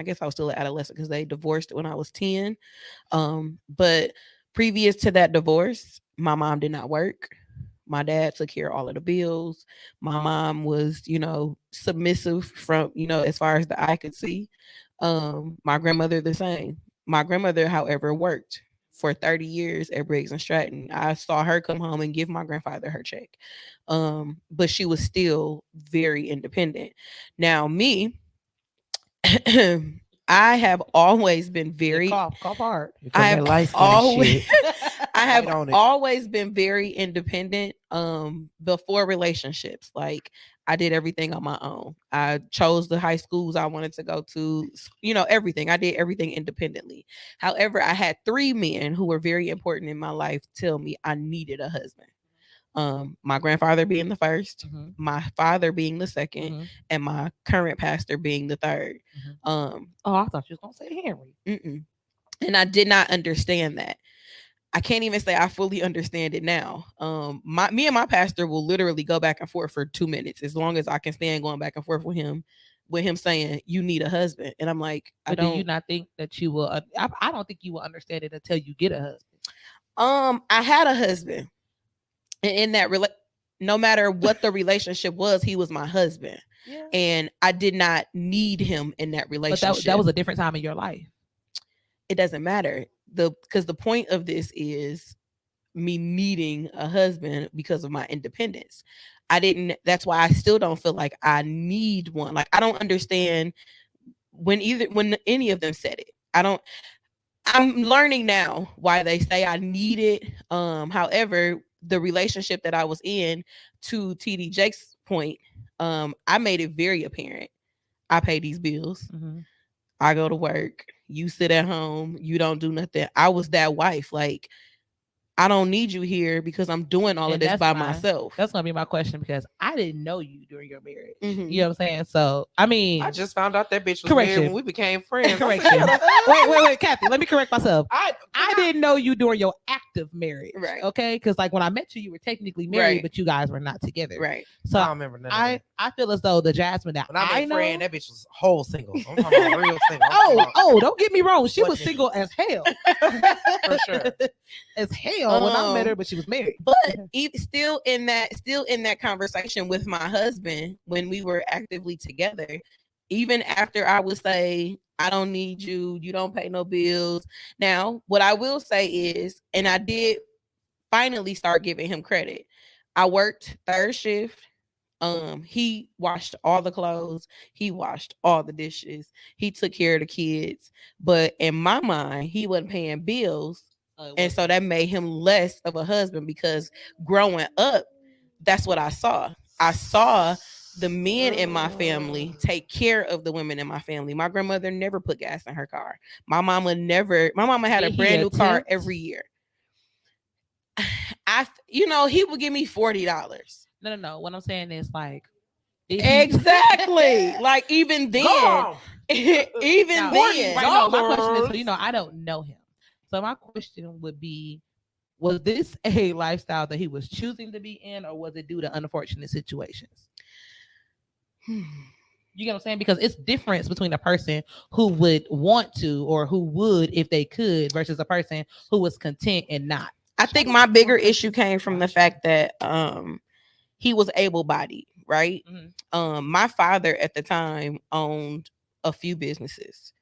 I guess I was still an adolescent because they divorced when I was 10. But previous to that divorce, my mom did not work. My dad took care of all of the bills. My mom was, submissive from, as far as the eye could see. My grandmother, the same. My grandmother, however, worked for 30 years at Briggs and Stratton. I saw her come home and give my grandfather her check. But she was still very independent. Now, me, I have always been very cough hard. I have always been very independent before relationships. Like, I did everything on my own. I chose the high schools I wanted to go to, everything. I did everything independently. However, I had 3 men who were very important in my life tell me I needed a husband. My grandfather being the first, my father being the second, and my current pastor being the third. Oh, I thought you was gonna say Henry. And I did not understand that. I can't even say I fully understand it now. Me and my pastor will literally go back and forth for 2 minutes as long as I can stand going back and forth with him saying you need a husband, and I'm like, But do you not think that you will? I don't think you will understand it until you get a husband. I had a husband, and in that no matter what the relationship was, he was my husband, and I did not need him in that relationship. But that was a different time in your life. It doesn't matter because the point of this is me needing a husband because of my independence. That's why I still don't feel like I need one. Like, I don't understand when any of them said it. I'm learning now why they say I need it. However, the relationship that I was in, to TD Jake's point, I made it very apparent. I pay these bills. I go to work. You sit at home. You don't do nothing. I was that wife. Like, I don't need you here because I'm doing all of this by myself. That's gonna be my question, because I didn't know you during your marriage. You know what I'm saying? So I mean, I just found out that bitch was married when we became friends. Correction. wait, Kathy. Let me correct myself. I didn't know you during your active marriage. Right. Okay. Because like when I met you, you were technically married, but you guys were not together. Right. So I don't remember none of that. I feel as though the Jasmine that when I know, friend, that bitch was whole single. I'm talking about real single. Oh, don't get me wrong. She was single as hell. For sure. As hell when I met her, but she was married. But still in that conversation with my husband when we were actively together, even after I would say, I don't need you, you don't pay no bills. Now, what I will say is, and I did finally start giving him credit. I worked third shift. He washed all the clothes, he washed all the dishes, he took care of the kids. But in my mind, he wasn't paying bills. And so that made him less of a husband, because growing up, that's what I saw. I saw the men in my family take care of the women in my family. My grandmother never put gas in her car. My mama had a brand new car every year. He would give me $40. No. What I'm saying is, like, exactly. Like, even then, even then. Right, my question is, I don't know him. So my question would be, was this a lifestyle that he was choosing to be in, or was it due to unfortunate situations? You get what I'm saying? Because it's difference between a person who would want to, or who would if they could, versus a person who was content and not. I think my bigger issue came from the fact that he was able-bodied, right? My father at the time owned a few businesses,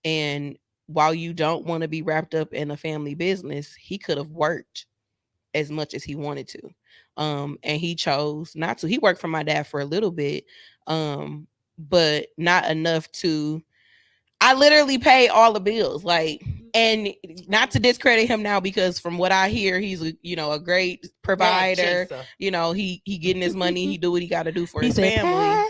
and while you don't want to be wrapped up in a family business, he could have worked as much as he wanted to. And he chose not to. He worked for my dad for a little bit, but not enough to. I literally paid all the bills, like, and not to discredit him now, because from what I hear, he's a great provider. He getting his money. He do what he got to do for his family.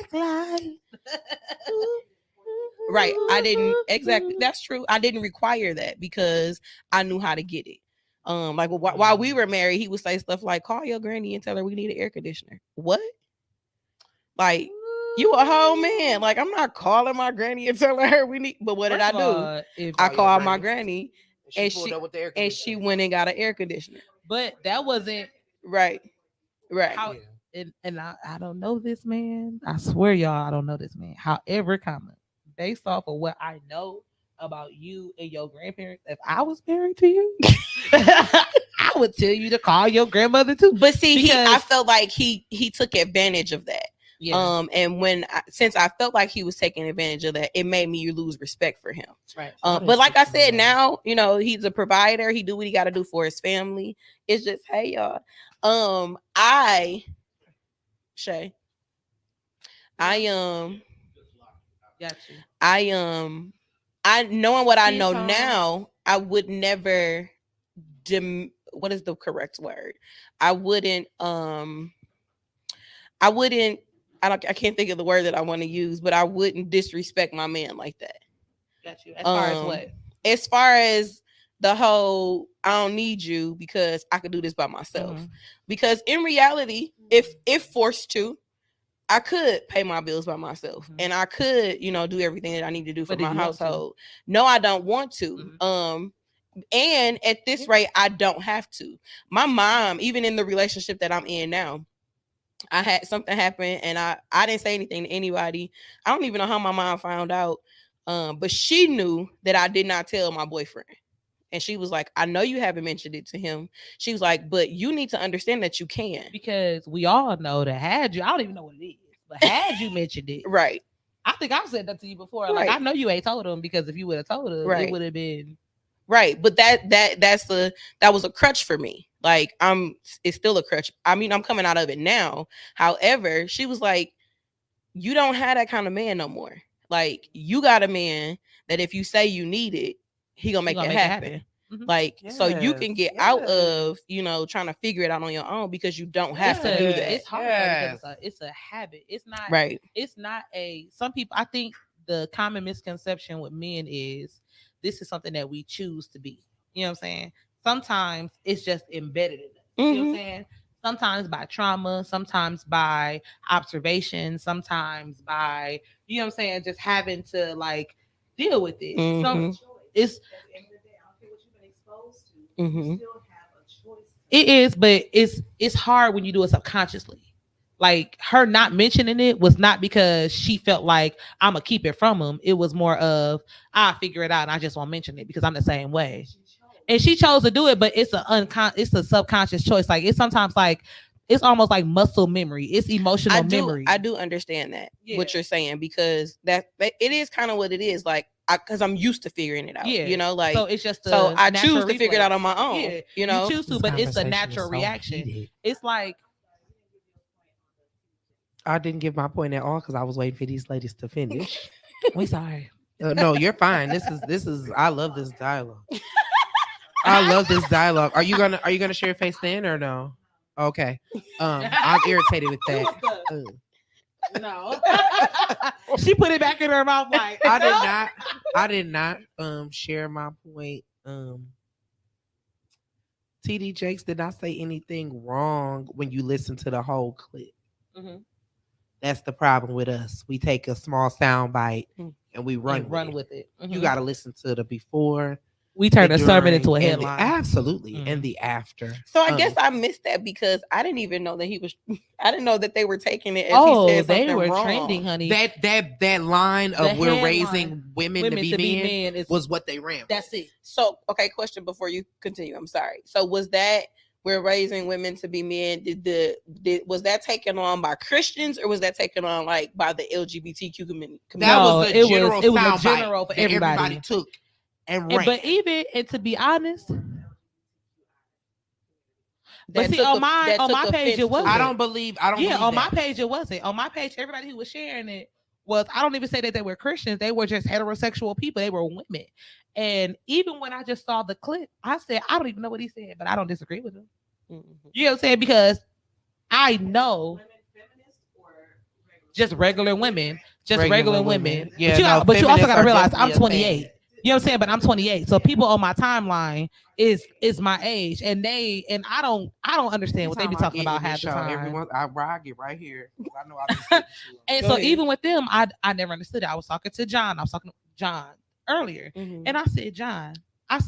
Right. I didn't exactly. That's true. I didn't require that because I knew how to get it. Like while we were married, he would say stuff like, "Call your granny and tell her we need an air conditioner." What? Like, you a whole man. Like, I'm not calling my granny and telling her we need. But what did I do? I called my granny, and she went and got an air conditioner. But that wasn't right. And I don't know this man. I swear, y'all, I don't know this man. However, based off of what I know about you and your grandparents, if I was married to you, I would tell you to call your grandmother too. But see, I felt like he took advantage of that. Yeah. And since I felt like he was taking advantage of that, it made me lose respect for him. Right. But like I said, now, he's a provider. He do what he got to do for his family. It's just, hey, y'all. I knowing what I know now, I would never what is the correct word? I wouldn't I can't think of the word that I want to use, but I wouldn't disrespect my man like that. Got you. As far as what? As far as the whole, I don't need you because I could do this by myself. Mm-hmm. Because in reality, if forced to, I could pay my bills by myself, and I could, do everything that I need to do for my household. No, I don't want to. And at this rate, I don't have to. My mom, even in the relationship that I'm in now, I had something happen, and I didn't say anything to anybody. I don't even know how my mom found out, but she knew that I did not tell my boyfriend. And she was like, I know you haven't mentioned it to him. She was like, but you need to understand that you can. Because we all know that had you, I don't even know what it is, but had you mentioned it. Right. I think I've said that to you before. Right. Like, I know you ain't told him, because if you would have told him, it would have been. Right. But that was a crutch for me. Like, it's still a crutch. I mean, I'm coming out of it now. However, she was like, you don't have that kind of man no more. Like, you got a man that if you say you need it, he gonna make it happen. Mm-hmm. Like, so you can get out of, trying to figure it out on your own, because you don't have to do that. It's hard because it's a habit. It's not right. It's not some people, I think the common misconception with men is this is something that we choose to be. You know what I'm saying? Sometimes it's just embedded in us. Mm-hmm. You know what I'm saying? Sometimes by trauma, sometimes by observation, sometimes by, you know what I'm saying, just having to like deal with it. Mm-hmm. So it's mm-hmm. It is, but it's hard when you do it subconsciously. Like, her not mentioning it was not because she felt like I'm gonna keep it from him. It was more of, I'll figure it out and I just won't mention it because I'm the same way. And she chose to do it, but it's a subconscious choice. Like, it's sometimes like, it's almost like muscle memory. It's emotional memory. I do understand that, what you're saying, because that it is kind of what it is. Like, because I'm used to figuring it out. Like, so it's just so I choose to figure it out on my own. Yeah, you choose to, but it's a natural reaction. Heated. It's like, I didn't give my point at all because I was waiting for these ladies to finish. We sorry. No, you're fine. This is. I love this dialogue. I love this dialogue. Are you gonna share your face then or no? Okay. I'm irritated with that. No. She put it back in her mouth like, I did not share my point. TD Jakes did not say anything wrong when you listen to the whole clip. Mm-hmm. That's the problem with us. We take a small sound bite and we run with it. Mm-hmm. You got to listen to the before. We turn a sermon into a headline. Absolutely. Mm-hmm. And the after. So I guess I missed that because I didn't even know that I didn't know that they were taking it as he said they were wrong. Trending, honey. That line of we're raising women to be men was what they ran. That's it. So, okay, question before you continue. I'm sorry. So was that we're raising women to be men? Was that taken on by Christians or was that taken on like by the LGBTQ community? That was a general it was a general for everybody took. But even to be honest, but see, on my page it wasn't. I don't believe on my page it wasn't. On my page, everybody who was sharing it was, I don't even say that they were Christians. They were just heterosexual people. They were women. And even when I just saw the clip, I said, I don't even know what he said, but I don't disagree with him. Mm-hmm. You know what I'm saying? Because I know just regular women. Yeah. But you also got to realize I'm 28. You know what I'm saying? But I'm 28. So people on my timeline is my age. And I don't understand what they be talking about half the time. Everyone, I get right here. I know I And so even with them, I never understood it. I was talking to John. Earlier. Mm-hmm. And I said, John, I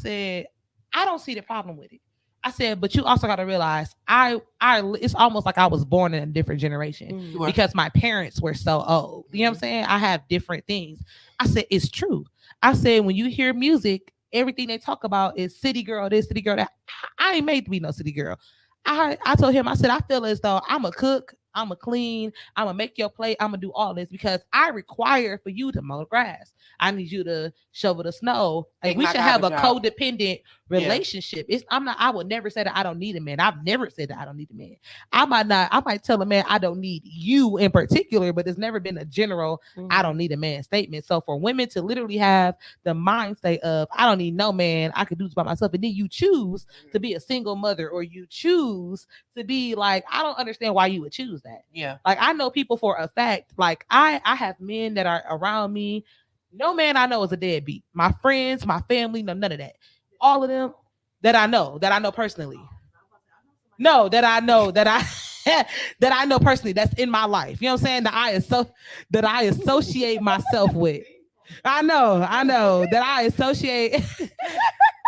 don't see the problem with it. I said, but you also got to realize it's almost like I was born in a different generation because my parents were so old. You know what I'm saying? I have different things. I said, it's true. I said, when you hear music, everything they talk about is city girl, this, city girl, that. I ain't made to be no city girl. I told him, I said, I feel as though I'm a cook, I'm a clean, I'm gonna make your plate, I'm gonna do all this because I require for you to mow the grass. I need you to shovel the snow. Like, we should have a codependent relationship. I would never say that I don't need a man. I've never said that I don't need a man. I might tell a man I don't need you in particular, but there's never been a general I don't need a man statement. So for women to literally have the mindset of I don't need no man, I can do this by myself, and then you choose to be a single mother or you choose to be like, I don't understand why you would choose that. Yeah. Like I know people for a fact. Like I have men that are around me. No man I know is a deadbeat. My friends, my family, no none of that. All of them that I know personally. No, that I know that I that I know personally. That's in my life. You know what I'm saying? That I associate myself with. I know that I associate.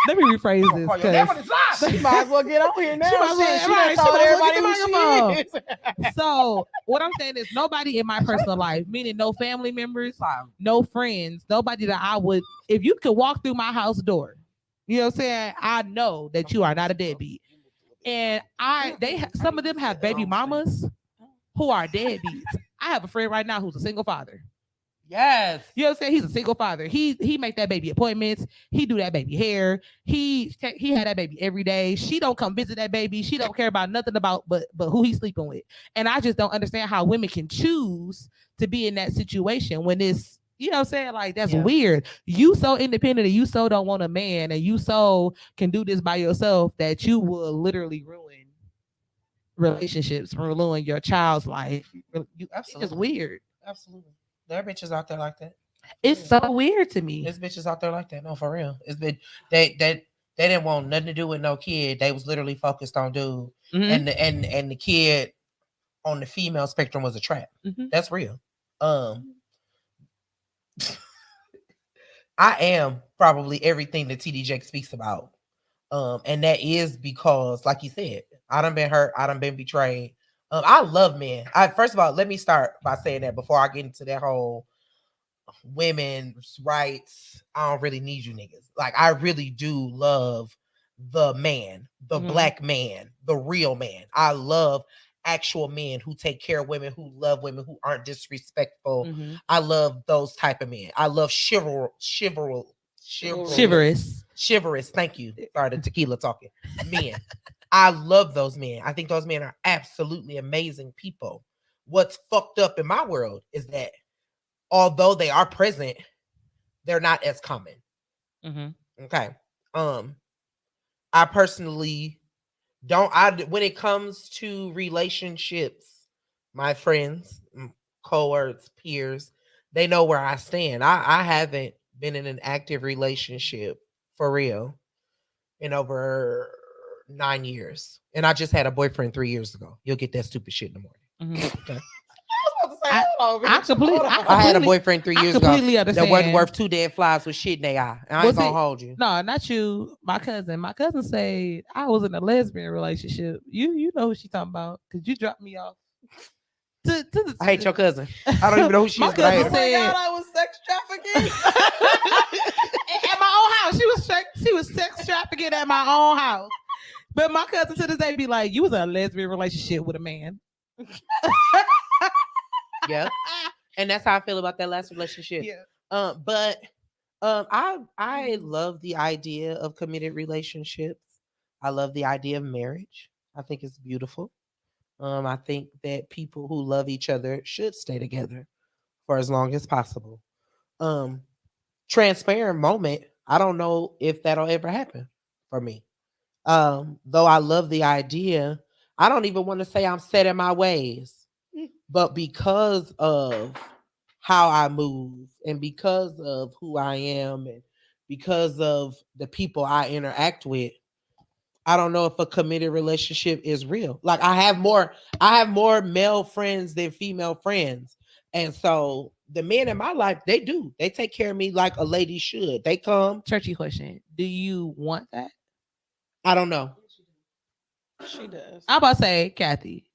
Let me rephrase this Call your name on because the side. She might as well get on here now. She might as well- Shit, she right, done she told might as well everybody get who the she is. so what I'm saying is nobody in my personal life, meaning no family members, no friends, nobody that I would, if you could walk through my house door, you know what I'm saying? I know that you are not a deadbeat. And some of them have baby mamas who are deadbeats. I have a friend right now who's a single father. Yes. You know what I'm saying? He's a single father. He make that baby appointments. He do that baby hair. He had that baby every day. She don't come visit that baby. She don't care about nothing about but who he's sleeping with. And I just don't understand how women can choose to be in that situation when it's, you know what I'm saying? Like that's weird. You so independent and you so don't want a man and you so can do this by yourself that you will literally ruin relationships, ruin your child's life. It's just weird. Absolutely. There are bitches out there like that. It's so weird to me. There's bitches out there like that. No, for real. It's been they didn't want nothing to do with no kid. They was literally focused on dude. Mhm. And the kid on the female spectrum was a trap. Mhm. That's real. I am probably everything that TD Jake speaks about. And that is because, like you said, I done been hurt, I done been betrayed. I love men. First of all, let me start by saying that before I get into that whole women's rights. I don't really need you niggas. Like I really do love the man, the black man, the real man. I love actual men who take care of women, who love women, who aren't disrespectful. I love those type of men. I love chivalrous. Thank you. Sorry, the tequila talking. Men. I love those men. I think those men are absolutely amazing people. What's fucked up in my world is that although they are present, they're not as common. Okay. I personally don't. When it comes to relationships, my friends, cohorts, peers, they know where I stand. I haven't been in an active relationship for real in over 9 years, and I just had a boyfriend 3 years ago. You'll get that stupid shit in the morning. Okay. I had a boyfriend 3 years ago that wasn't worth 2 dead flies with shit in their eye. And I ain't gonna hold you. No, not you. My cousin said I was in a lesbian relationship. You know who she talking about because you dropped me off. I hate your cousin. I don't even know who she is. My cousin said I was sex trafficking at my own house. She was sex trafficking at my own house. But my cousin to this day be like, "You was in a lesbian relationship with a man." Yeah, and that's how I feel about that last relationship. Yeah. But I love the idea of committed relationships. I love the idea of marriage. I think it's beautiful. I think that people who love each other should stay together for as long as possible. Transparent moment. I don't know if that'll ever happen for me. Though I love the idea, I don't even want to say I'm set in my ways. But because of how I move and because of who I am and because of the people I interact with, I don't know if a committed relationship is real. Like I have more male friends than female friends. And so the men in my life, they take care of me like a lady should. They come. Churchy question. Do you want that? I don't know. She does. I'm about to say, Kathy.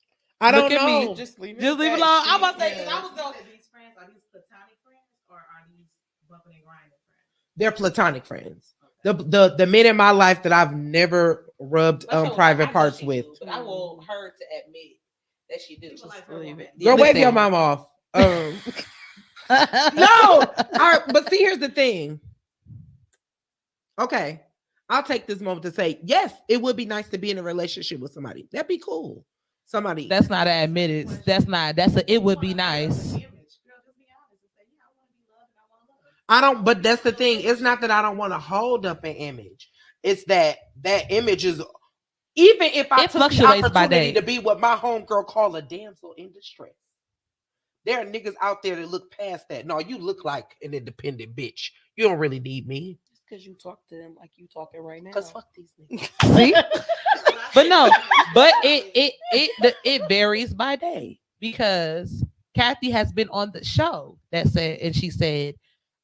I don't know. Me. Just leave it alone. I'm about to say, because I was going. These friends are these platonic friends or are these bumping and grinding friends? They're platonic friends. The men in my life that I've never rubbed private parts with. But I want her to admit that she do. Girl, wave your mom off. No, but see, here's the thing. Okay, I'll take this moment to say, yes, it would be nice to be in a relationship with somebody. That'd be cool. Somebody. That's not an admittance. It would be nice. I don't, but that's the thing. It's not that I don't want to hold up an image. It's that image is Even if I It took the fluctuates by opportunity day. to be what my homegirl call a damsel in distress, there are niggas out there that look past that. No, you look like an independent bitch. You don't really need me. Because you talk to them like you talking right now. Cause fuck these niggas. See, but no, but it varies by day because Kathy has been on the show that said, and she said,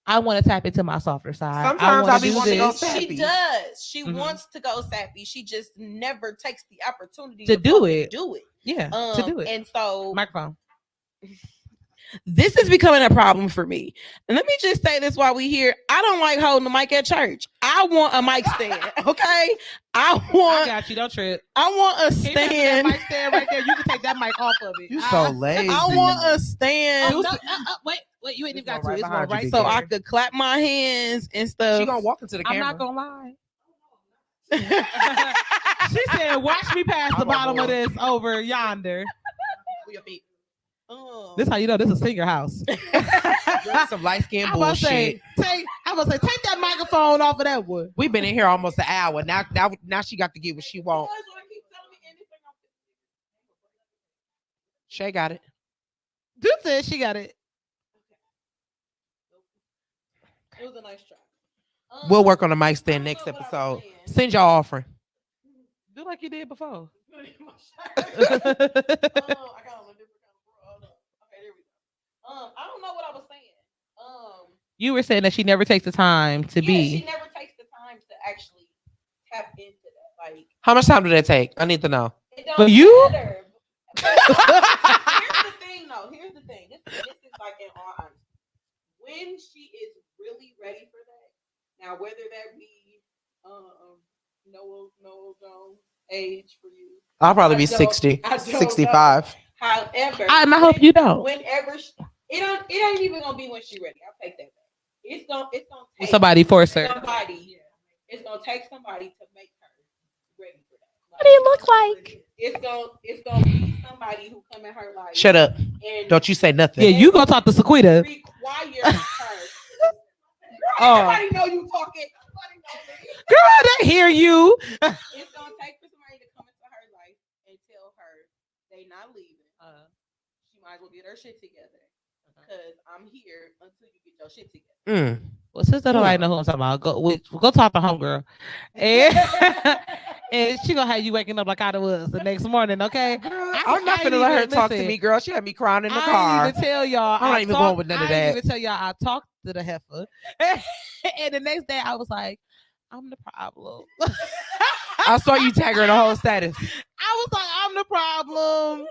I want to tap into my softer side. Sometimes I I want be to do wanting to go this sappy. She does. She Mhm. wants to go sappy. She just never takes the opportunity To do fucking it. Do it. Yeah, to do it. And so Microphone. this is becoming a problem for me. And let me just say this while we here. I don't like holding the mic at church. I want a mic stand. Okay. I I got you. Don't trip. want a Can you pass me that stand. mic stand right there? You can take that mic off of it. You so lazy. I want a Oh, stand no, wait, you ain't It's even got going to. It's right going behind you, right big so there. I could clap my hands and stuff. She gonna walk into the I'm camera. not gonna lie. She said, "Watch me pass the I'm on bottom of board. this over yonder." Move your feet. This how you know this is a senior house. That's some light skin I'm about to bullshit. say, take that microphone off of that one. We've been in here almost an hour. Now she got to get what she want. Shay got it. Dude said she got it. It was a nice try. We'll work on the mic stand next episode. Send your offering. Do like you did before. I got on a different kind of bra. Okay, there we go. I don't know what I was saying. You were saying that she never takes the time to She be. never takes the time to actually tap into that. Like, How much time did that take? I need to know. it don't For you? matter. Here's the thing, though. Here's the thing. This is like in all honesty. When she is really ready for that, now whether that be Noel Jones age for you. I'll probably be I don't- 60, I don't 65. However, And I hope you don't. Whenever it ain't even gonna be when she ready. I'll take that back. It's gonna take Somebody force her. somebody. It's gonna take somebody to make her ready for that. What do you look like? It's gonna be somebody who come in her life. Shut up. And Don't you say nothing. Yeah, you gonna talk to Sequita. require her. Oh. Everybody know you talking. Everybody know me. Girl, they hear you. It's gonna take for somebody to come into her life and tell her they not leaving. She might as well get her shit together. Because I'm here until you get your shit together. Well, since I don't know who I'm talking about, go talk to homegirl. And, and she gonna have you waking up like I was the next morning, okay? I'm not gonna let her talk to me, girl. She had me crying in the car. I didn't even tell y'all. I'm not even going with none of I didn't that. even tell y'all I talked to the heifer. And the next day I was like, I'm the problem. I saw you tag her in the whole status. I was like, I'm the problem.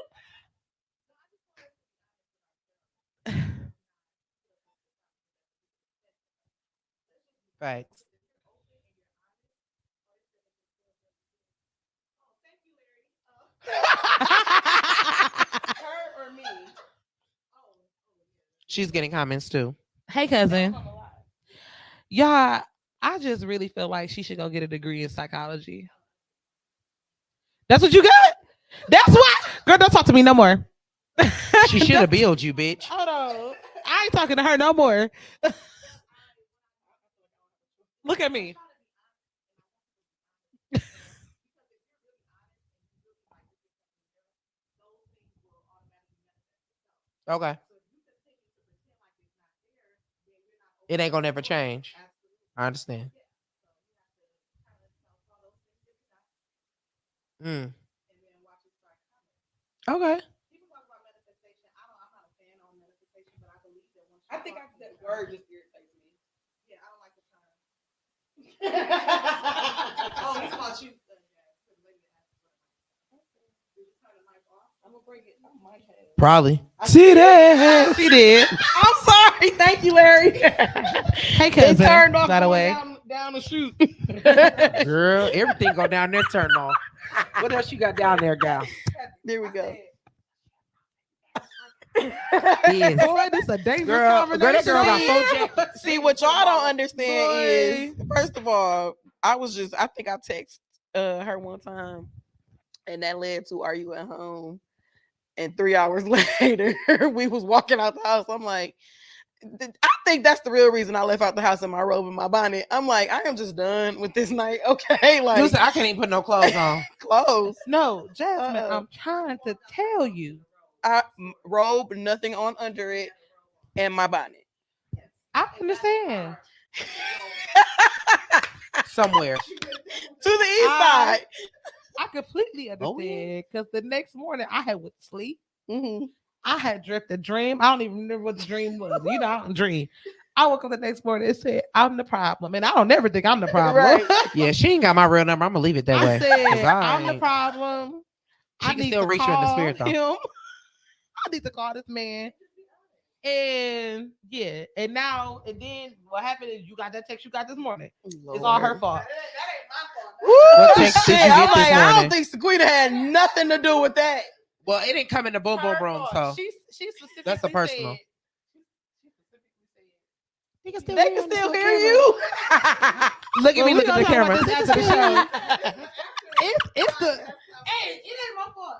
Thanks. Her or me? She's getting comments too. Hey, cousin. Y'all, I just really feel like she should go get a degree in psychology. That's what you got? That's why. Girl, don't talk to me no more. She should have billed you, bitch. Hold on. I ain't talking to her no more. Look at me. Okay. It ain't gonna never change. I understand. Okay. I think that word just irritates me. Yeah, I don't like the term. Oh, it's about you. I'm gonna break it. I might have. Probably. See that? She did. I'm sorry. Thank you, Larry. Hey, It cousin. turned off By the going way. down the chute. Girl, everything go down there turned off. What else you got down there, gal? There we go. Yes. Boy, this is a dangerous Girl, that girl got conversation. four jackets. See, what y'all don't understand Boy. is, first of all, I think I texted her one time, and that led to "Are you at home?" And 3 hours later, we was walking out the house. I'm like, I think that's the real reason I left out the house in my robe and my bonnet. I'm like, I am just done with this night. Okay, like You said I can't even put no clothes on. clothes. No, Jasmine, I'm trying to tell you. Robe, nothing on under it, and my bonnet. I understand. Somewhere. To the east side. I completely Oh, yeah. understand because the next morning I had went to sleep. Mm-hmm. I had dreamt a dream. I don't even remember what the dream was. You know, I don't dream. I woke up the next morning and said, I'm the problem. And I don't never think I'm the problem. Right. Yeah, she ain't got my real number. I'm gonna leave it that way. I 'cause said, I I'm the ain't- problem. She can still reach you in the spirit, though. him. I need to call this man. And yeah, and then what happened is you got that text you got this morning. It's all her fault. What text did you Shit, get I'm this like, I morning? don't think Sequita had nothing to do with that. Well, it didn't come in the boom boom room, so She specifically that's a personal. said- They can still hear you. Look at Well, me, we look at gonna the talk about camera. this after the show. It's the hey, it ain't my fault.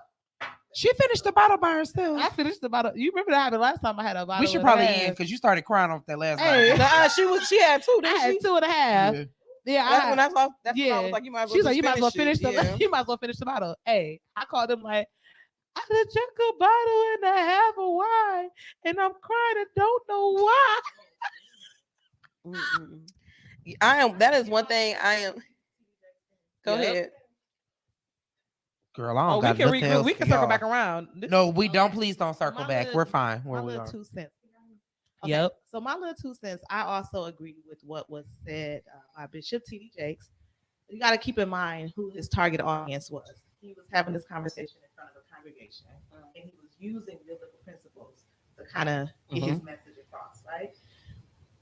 She finished the bottle by herself. I finished the bottle. You remember that happened last time I had a bottle. We should and a probably half. end because you started crying off that last Hey. night. She had two, I didn't had she? 2.5. Yeah. Yeah, That's when that's when I yeah. was like, you might as well. She's like, just you might as well finish finish it. the Yeah. you might as well finish the bottle. Hey, I called him like, I done drank a bottle and a half of wine, and I'm crying and don't know why. Mm-mm. I am. That is one thing I am. Go Yep. ahead. Girl, I don't Oh, we got can nothing else we for can circle y'all. back around. No, we don't. Please don't circle My back. little- We're fine where My we little are. 2 cents. Okay, Yep. So my little 2 cents, I also agree with what was said by Bishop T.D. Jakes. You got to keep in mind who his target audience was. He was having this conversation in front of a congregation, and he was using biblical principles to kind of get his message across, right?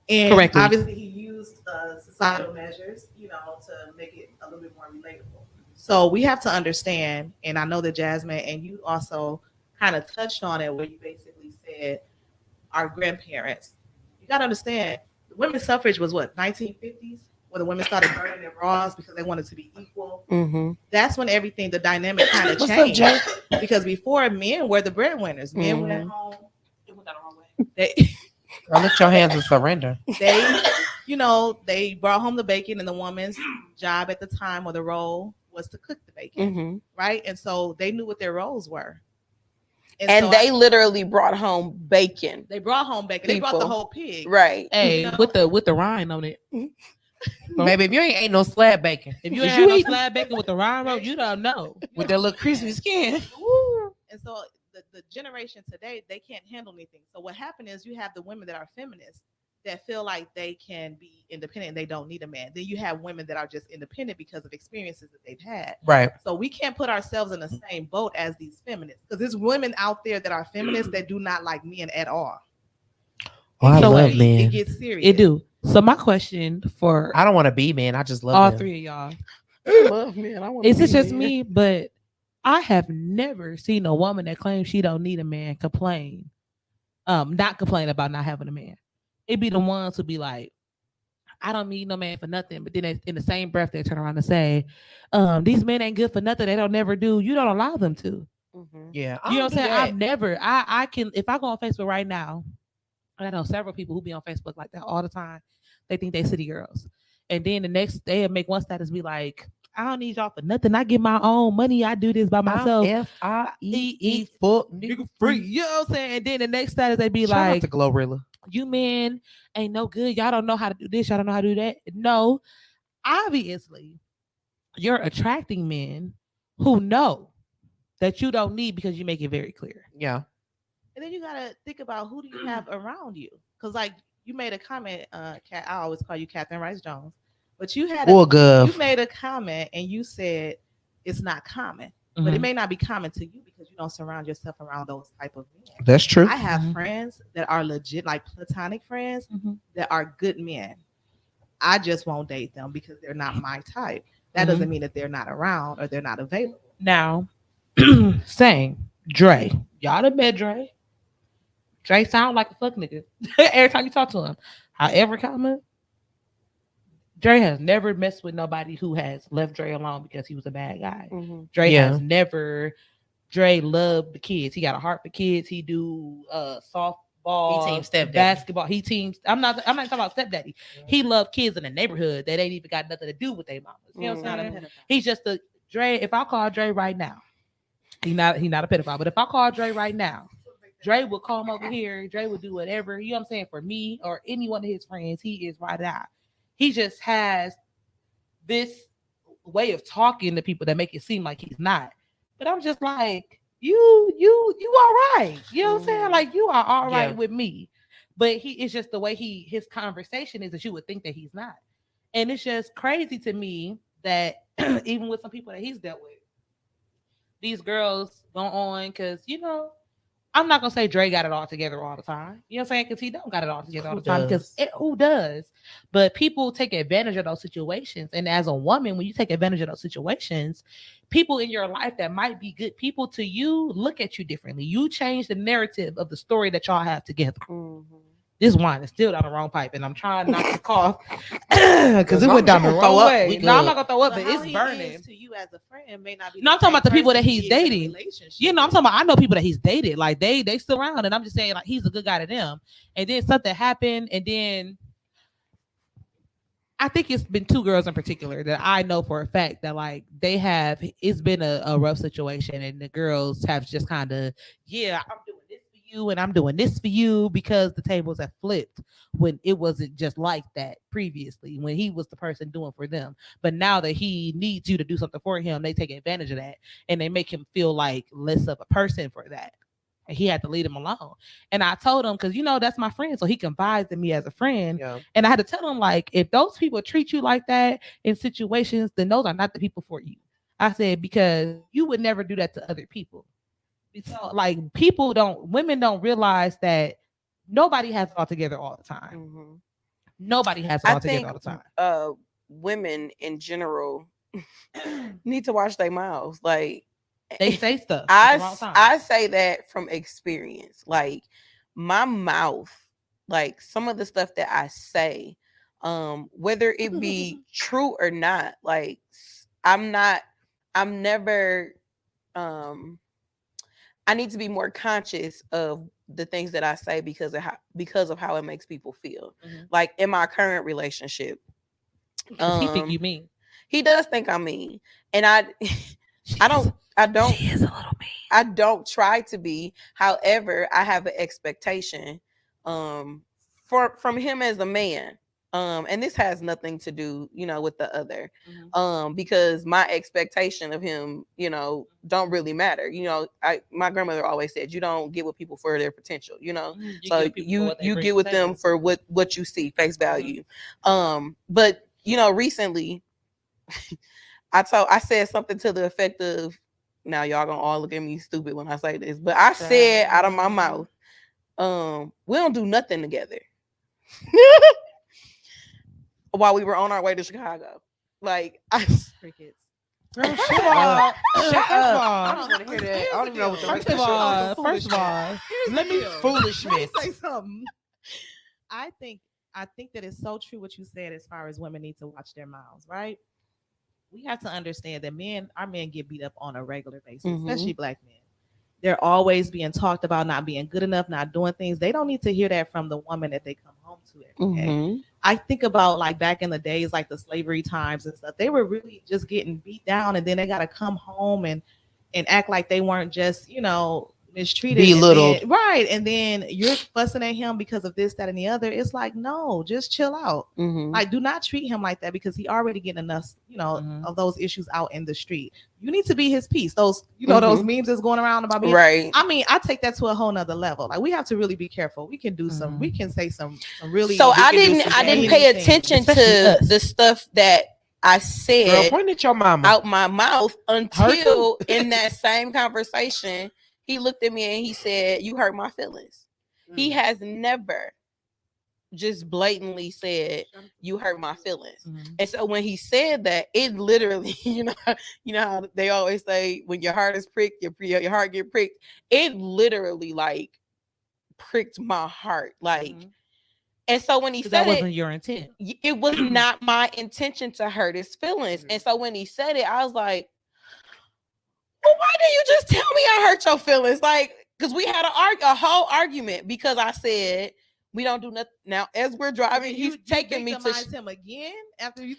And Correctly. obviously, he used societal measures, to make it a little bit more relatable. So we have to understand, and I know that Jasmine and you also kind of touched on it, where you basically said our grandparents. You got to understand, women's suffrage was what, 1950s, where the women started burning their bras because they wanted to be equal. Mm-hmm. That's when everything, the dynamic kind of What's up, changed. Jay? Because before, men were the breadwinners. Men went home. It went the wrong way. Girl, lift your hands and surrender. They brought home the bacon, and the woman's job at the time, or the role, was to cook the bacon, Mm-hmm. right? And so they knew what their roles were. And so they literally brought home bacon. they brought home bacon. They brought the People. whole pig. Right. Hey, with the rind on it. Baby, if you ain't ate no slab bacon, If you is ain't had no eating slab bacon with the rind roll, you don't know. with that little crispy skin. And so the generation today, they can't handle anything. So what happened is you have the women that are feminists that feel like they can be independent and they don't need a man. Then you have women that are just independent because of experiences that they've had. Right. So we can't put ourselves in the same boat as these feminists, because there's women out there that are feminists that do not like men at all. Oh, I love It men. gets serious. It do. So my question for I don't want to be man. I just love all them. 3 of y'all, Love man. I want. is it just me? But I have never seen a woman that claims she don't need a man complain, not complain about not having a man. It be the ones who be like, I don't need no man for nothing. But then in the same breath, they turn around and say, these men ain't good for nothing. They don't never do. You don't allow them to. Mm-hmm. Yeah. You know what I'm saying? I've I've never, I can, if I go on Facebook right now, and I know several people who be on Facebook like that all the time. They think they city girls. And then the next day, make one status be like, I don't need y'all for nothing. I get my own money. I do this by myself. F-I-E-E fuck nigga free. You know what I'm saying? And then the next status, they be Shout out like, to Glorilla. you men ain't no good. Y'all don't know how to do this. Y'all don't know how to do that. No, obviously, you're attracting men who know that you don't need because you make it very clear. Yeah. And then you gotta think about who do you have around you, because like you made a comment, Kat. I always call you Catherine Rice Jones, but you had you made a comment and you said it's not common, but it may not be common to you because you don't surround yourself around those type of men. That's true. I have friends that are legit, like platonic friends that are good men. I just won't date them because they're not my type. That doesn't mean that they're not around or they're not available. Now, same Dre. Y'all done met Dre. Dre sound like a fuck nigga every time you talk to him. However, Dre has never messed with nobody who has left Dre alone because he was a bad guy. Mm-hmm. Dre Yeah. has never. Dre loved the kids. He got a heart for kids. He do soft ball, He team stepdaddy. basketball. He teams. I'm not talking about stepdaddy. He loved kids in the neighborhood that ain't even got nothing to do with their mamas. You know what I'm saying? He's just a Dre. If I call Dre right now, he not a pedophile. But if I call Dre right now, Dre will come over here. Dre will do whatever, you know what I'm saying, for me or any one of his friends. He is right out. He just has this way of talking to people that make it seem like he's not. But I'm just like, you all right. You know what I'm saying? Like, you are all right with me. But it's just the way his conversation is that you would think that he's not. And it's just crazy to me that even with some people that he's dealt with, these girls go on because, I'm not gonna say Dre got it all together all the time. You know what I'm saying? Because he don't got it all together all the time. Because who does? But people take advantage of those situations. And as a woman, when you take advantage of those situations, people in your life that might be good people to you look at you differently. You change the narrative of the story that y'all have together. Mm-hmm. This wine is still down the wrong pipe, and I'm trying not to cough because it went down the wrong way. No, I'm not gonna throw up, but it's burning. To you as a friend may not be. No, I'm talking about the people that he's dating. I'm talking about. I know people that he's dated. Like they still around, and I'm just saying like he's a good guy to them. And then something happened, and then I think it's been two girls in particular that I know for a fact that like it's been a rough situation, and the girls have just kind of I'm doing this for you and I'm doing this for you because the tables have flipped when it wasn't just like that previously when he was the person doing for them. But now that he needs you to do something for him, they take advantage of that and they make him feel like less of a person for that. And he had to leave him alone. And I told him, because that's my friend, so he confides in me as a friend. Yeah. And I had to tell him, like, if those people treat you like that in situations, then those are not the people for you. I said, because you would never do that to other people. So, like, women don't realize that nobody has it all together all the time. Mm-hmm. Nobody has it all together all the time. Women in general need to watch their mouths. Like, they say stuff. I say that from experience. Like, my mouth, like some of the stuff that I say, whether it be true or not, like I need to be more conscious of the things that I say because of how it makes people feel. Mm-hmm. Like in my current relationship, he think you mean. He does think I'm mean, and I don't. She is a little mean. I don't try to be. However, I have an expectation from him as a man. And this has nothing to do, with the other. Mm-hmm. Because my expectation of him, don't really matter. My grandmother always said, you don't get with people for their potential, so you get with them for what you see, face value. Mm-hmm. But recently I said something to the effect of, now y'all gonna all look at me stupid when I say this, but I said out of my mouth, we don't do nothing together. While we were on our way to Chicago. Like, crickets. Girl, shut up. Shut up. I don't want to hear that. I don't even know what the First of all, let me foolishness. Say something. I think that it's so true what you said as far as women need to watch their mouths, right? We have to understand that our men get beat up on a regular basis, mm-hmm. especially black men. They're always being talked about not being good enough, not doing things. They don't need to hear that from the woman that they come home to every day. Mm-hmm. I think about like back in the days, like the slavery times and stuff. They were really just getting beat down, and then they got to come home and act like they weren't just, mistreated, belittled, right? And then you're fussing at him because of this, that, and the other. It's like, no, just chill out. Mm-hmm. Like, do not treat him like that because he already getting enough, mm-hmm. of those issues out in the street. You need to be his piece. Those, mm-hmm. those memes that's going around about me. Right. I mean, I take that to a whole nother level. Like, we have to really be careful. We can do mm-hmm. we can say some really. So I didn't pay attention to the stuff that I said. Girl, point at your mama out my mouth until in that same conversation. He looked at me and he said, "You hurt my feelings." Mm. He has never just blatantly said, "You hurt my feelings." Mm. And so when he said that, it literally, you know how they always say, when your heart is pricked, your heart get pricked. It literally like pricked my heart, like. Mm-hmm. And so when he said that wasn't your intent. It was not my intention to hurt his feelings. Mm-hmm. And so when he said it, I was like, well, why didn't you just tell me I hurt your feelings? Like, because we had a whole argument because I said we don't do nothing. Now, as we're driving, he's taking me to. victimize him again after you.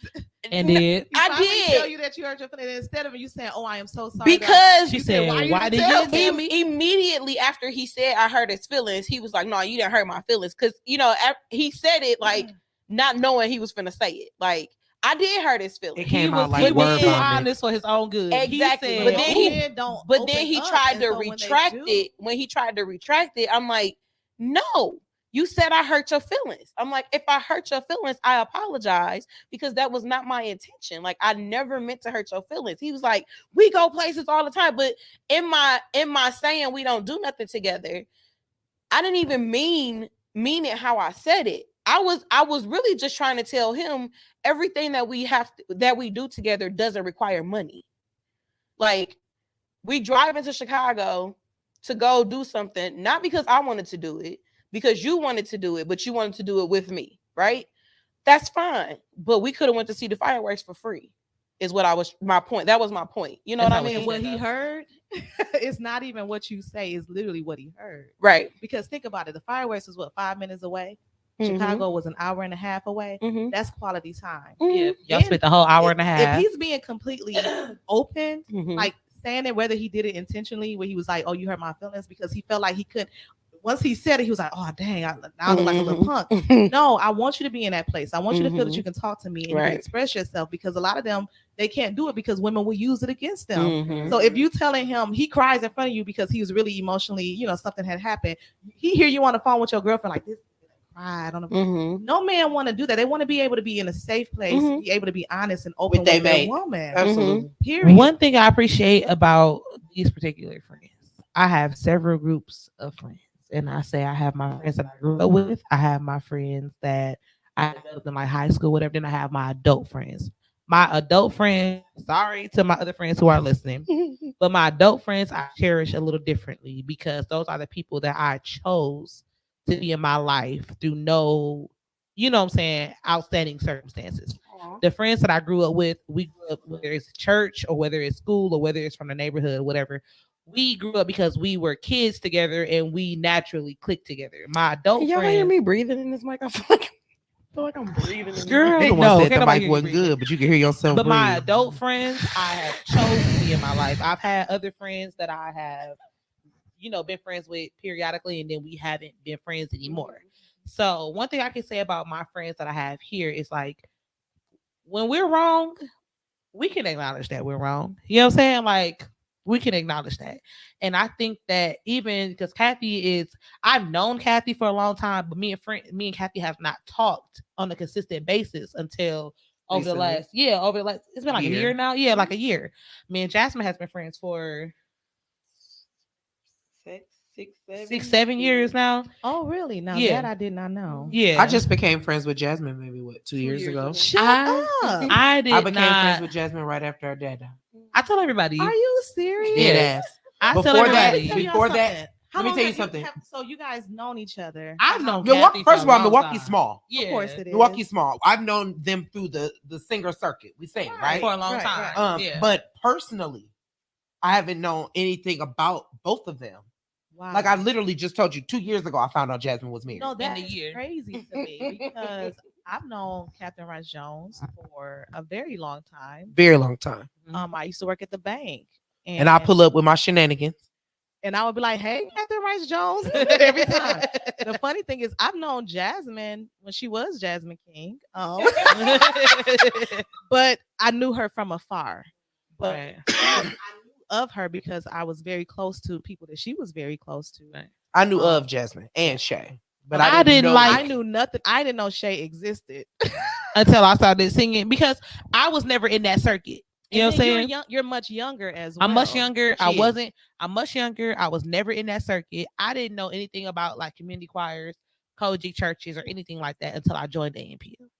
And did. He I finally did. tell you that you hurt your feelings instead of you saying, "Oh, I am so sorry." Because She you said, "Why, why did tell you me?" tell me? Immediately after he said I hurt his feelings, he was like, "No, you didn't hurt my feelings." Because he said it like not knowing he was finna say it. Like I did hurt his feelings. It came out he like was word too vomit. honest for his own good. Exactly. He But said, then he tried to retract it. When he tried to retract it, I'm like, no. You said I hurt your feelings. I'm like, if I hurt your feelings, I apologize because that was not my intention. Like, I never meant to hurt your feelings. He was like, we go places all the time, but in my saying we don't do nothing together, I didn't even mean it how I said it. I was really just trying to tell him everything that we do together doesn't require money. Like, we drive into Chicago to go do something, not because I wanted to do it, because you wanted to do it, but you wanted to do it with me, right? That's fine. But we could have went to see the fireworks for free. Is my point. That was my point. You know what I mean? And what he heard, it's not even what you say, it's literally what he heard. Right. Because think about it. The fireworks was 5 minutes away. Chicago was an hour and a half away. That's quality time. Yeah, y'all spent the whole hour and a half. If he's being completely open, like saying it, whether he did it intentionally, where he was like, "Oh, you hurt my feelings," because he felt like he couldn't. Once he said it, he was like, "Oh, dang, I look like a little punk." No, I want you to be in that place. I want you to feel that you can talk to me and you can express yourself, because a lot of them, they can't do it because women will use it against them. So if you telling him, he cries in front of you because he was really emotionally, something had happened. He hear you on the phone with your girlfriend like this. I don't know. No man want to do that. They want to be able to be in a safe place, be able to be honest and open with their woman. Absolutely. Period. One thing I appreciate about these particular friends, I have several groups of friends. And I say I have my friends that I grew up with. I have my friends that I developed in like high school, whatever. Then I have my adult friends. My adult friends, sorry to my other friends who are listening, but my adult friends I cherish a little differently because those are the people that I chose to be in my life through outstanding circumstances. The friends that I grew up with, we grew up, whether it's church or whether it's school or whether it's from the neighborhood, whatever. We grew up because we were kids together and we naturally clicked together. My adult y'all friends, hear me breathing in this mic? I feel like I'm breathing. Girl, You the one said the mic wasn't good, but you can hear yourself. But my breathe. adult friends, I have chosen to be in my life. I've had other friends that I have, been friends with periodically, and then we haven't been friends anymore. So one thing I can say about my friends that I have here is like, when we're wrong, we can acknowledge that we're wrong. You know what I'm saying? Like, we can acknowledge that. And I think that even because I've known Kathy for a long time, but me and Kathy have not talked on a consistent basis until over the last, it's been like a year now. Yeah, like a year. Me and Jasmine has been friends for 6-7 years now. Oh, really? Now that I did not know. Yeah, I just became friends with Jasmine maybe 2 years ago. Shut up. I became friends with Jasmine right after her dad died. I tell everybody. Are you serious? Dead ass. I tell Before that, everybody. before that, How let me long tell you have something. So you guys known each other? I've known Milwaukee. Kathy First of all, for a long Milwaukee's time. small. Yeah, Of course it is. Milwaukee's small. I've known them through the singer circuit. We sing, right? for a long time. But personally, I haven't known anything about both of them. Wow. Like I literally just told you 2 years ago, I found out Jasmine was married. No, that's in the year. crazy to me because I've known Catherine Rice Jones for a very long time. Very long time. I used to work at the bank, And I pull up with my shenanigans. and I would be like, "Hey, Catherine Rice Jones," every time. The funny thing is, I've known Jasmine when she was Jasmine King, but I knew her from afar. But I knew of her because I was very close to people that she was very close to. I knew of Jasmine and Shay, but I didn't know like- I knew nothing. I didn't know Shay existed until I started singing because I was never in that circuit. You know what I'm saying? You're much younger as well. I'm much younger. She is. I'm much younger. I was never in that circuit. I didn't know anything about like community choirs, Kojic churches, or anything like that until I joined A.N.P.E.N.T.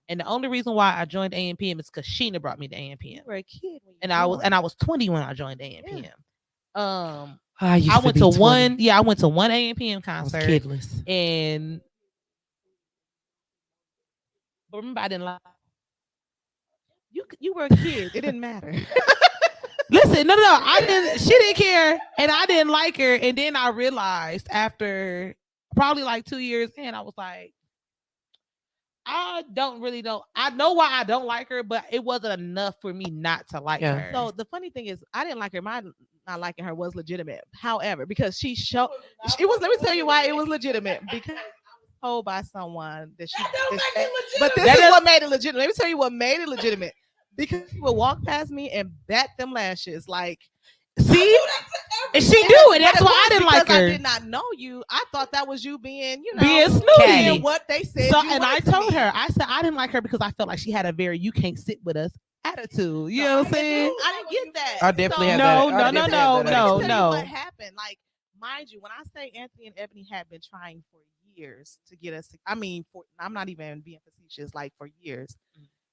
And the only reason why I joined A.N.P.E.N.T. is because Sheena brought me to A.N.P.E.N.T. You were a kid when you and I was 20 when I joined A.N.P.E.N.T. I went to one. Yeah, I went to one A.N.P.E.N.T. concert. Kidless. And but remember, I didn't lie. You were a kid. It didn't matter. Listen, no, I didn't. She didn't care, and I didn't like her. And then I realized after probably like 2 years in, I was like, I don't really know. I know why I don't like her, but it wasn't enough for me not to like Yeah. her. So the funny thing is, I didn't like her. My not liking her was legitimate. However, because she showed, it was. Let me tell you why it was legitimate. Because I was told by someone that she. But this is what made it legitimate. Let me tell you what made it legitimate. Because she would walk past me and bat them lashes like. See, and she do it. That's But why I didn't like because her. I did not know you. I thought that was you being, Being snooty. being what they said. So, you and were I to told me. her, I said I didn't like her because I felt like she had a very "you can't sit with us" attitude. You know what I'm saying? I didn't get that. I definitely had No, that. I no, definitely no, had no, that no, Let me attitude. tell you what happened. Like, mind you, when I say Anthony and Ebony have been trying for years to get us, I mean, I'm not even being facetious, like for years.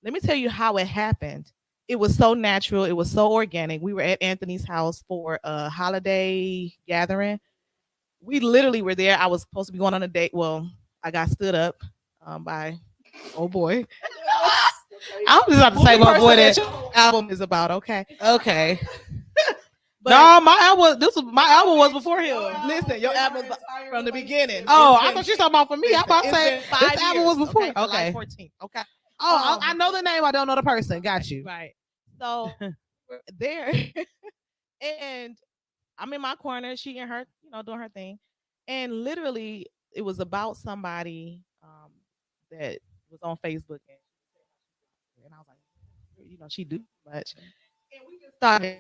Let me tell you how it happened. It was so natural. It was so organic. We were at Anthony's house for a holiday gathering. We literally were there. I was supposed to be going on a date. Well, I got stood up by oh boy. I'm just about to say what boy that. Album is about. Okay. Okay. But No, my album. My album was before him. listen, your album from the beginning. Oh, It's I been- thought you were talking about for me. I'm about to it's say been 5 this album was years, before. July Okay. 14th. Okay. Oh, I know the name. I don't know the person. Got you. Right. So we're there, and I'm in my corner. She and her, doing her thing, and literally, it was about somebody that was on Facebook, and I was like, she do much, and we just started.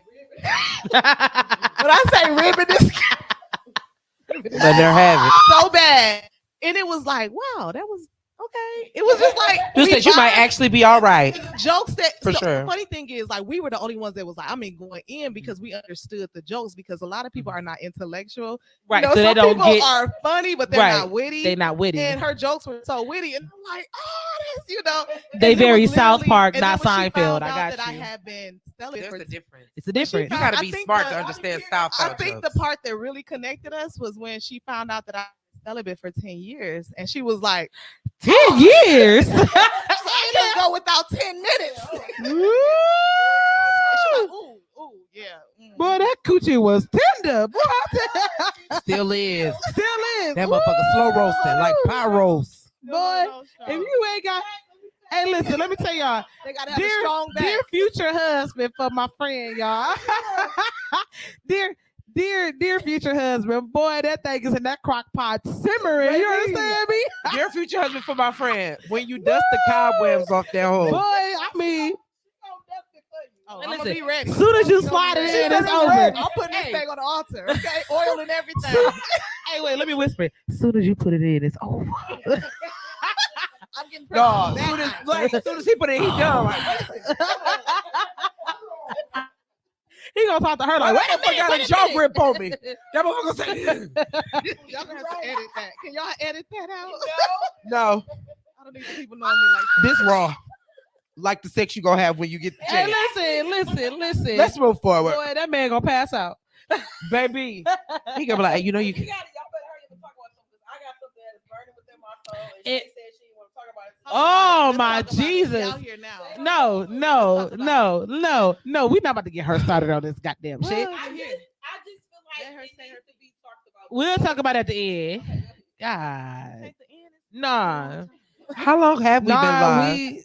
When I say ribbing this, Let her have it. so bad, and it was like, wow, that was okay. It was just like Just we that you might vibed. actually be all right. Jokes that For so sure. The funny thing is, like, we were the only ones that was like, going in because we understood the jokes, because a lot of people are not intellectual, Right. So So they some don't people get. are funny, but they're Right. not witty. They not witty. And her jokes were so witty, and I'm like, oh, that's They And it very was South literally- Park, and not then when she Seinfeld. found I out got that I you. had been celibate for difference. It's a difference. You gotta I be think smart the- to understand South I Park think jokes. the part that really connected us was when she found out that I was celibate for 10 years, and she was like, 10 years. I can't go without 10 minutes. She like, ooh, yeah. Boy, that coochie was tender. Boy, Still is. still is. That motherfucker slow roasting like pie roast. Boy, if you ain't got. Hey, listen, let me tell y'all. they gotta have a strong back. Dear future husband for my friend, y'all. dear future husband. Boy, that thing is in that crock pot simmering. You understand me? Dear future husband for my friend. When you dust the cobwebs off that hole. Boy, I mean, Oh, Hey, I'm gonna listen, be ready. soon as you slide it in, it's over. I'm putting this Hey. thing on the altar, okay? Oil and everything. Hey, wait, let me whisper. Soon as you put it in, it's over. I'm getting Dog, pregnant. soon as he put it, he done. Like, He gonna talk to her like, wait wait a minute, got wait a a jaw minute. grip on me. That motherfucker say, Y'all gonna have to edit that. Can y'all edit that out? no, I don't need the people knowing me like this raw. Like the sex you gonna have when you get the Hey, check. listen. Let's move forward. Boy, that man gonna pass out. Baby. He gonna be like, hey, you know you can. Y'all better hurry up and talk about something, 'cause I got something that is burning within my soul, and It- she said she didn't want to talk about it. Oh Let's my talk about it. We Jesus. out here now. No. We're not about to get her started on this goddamn shit. Well, I just feel Let like her it say needs to be talked about. We'll talk about it at the end. God. Take the end. Nah. How long have we been live? We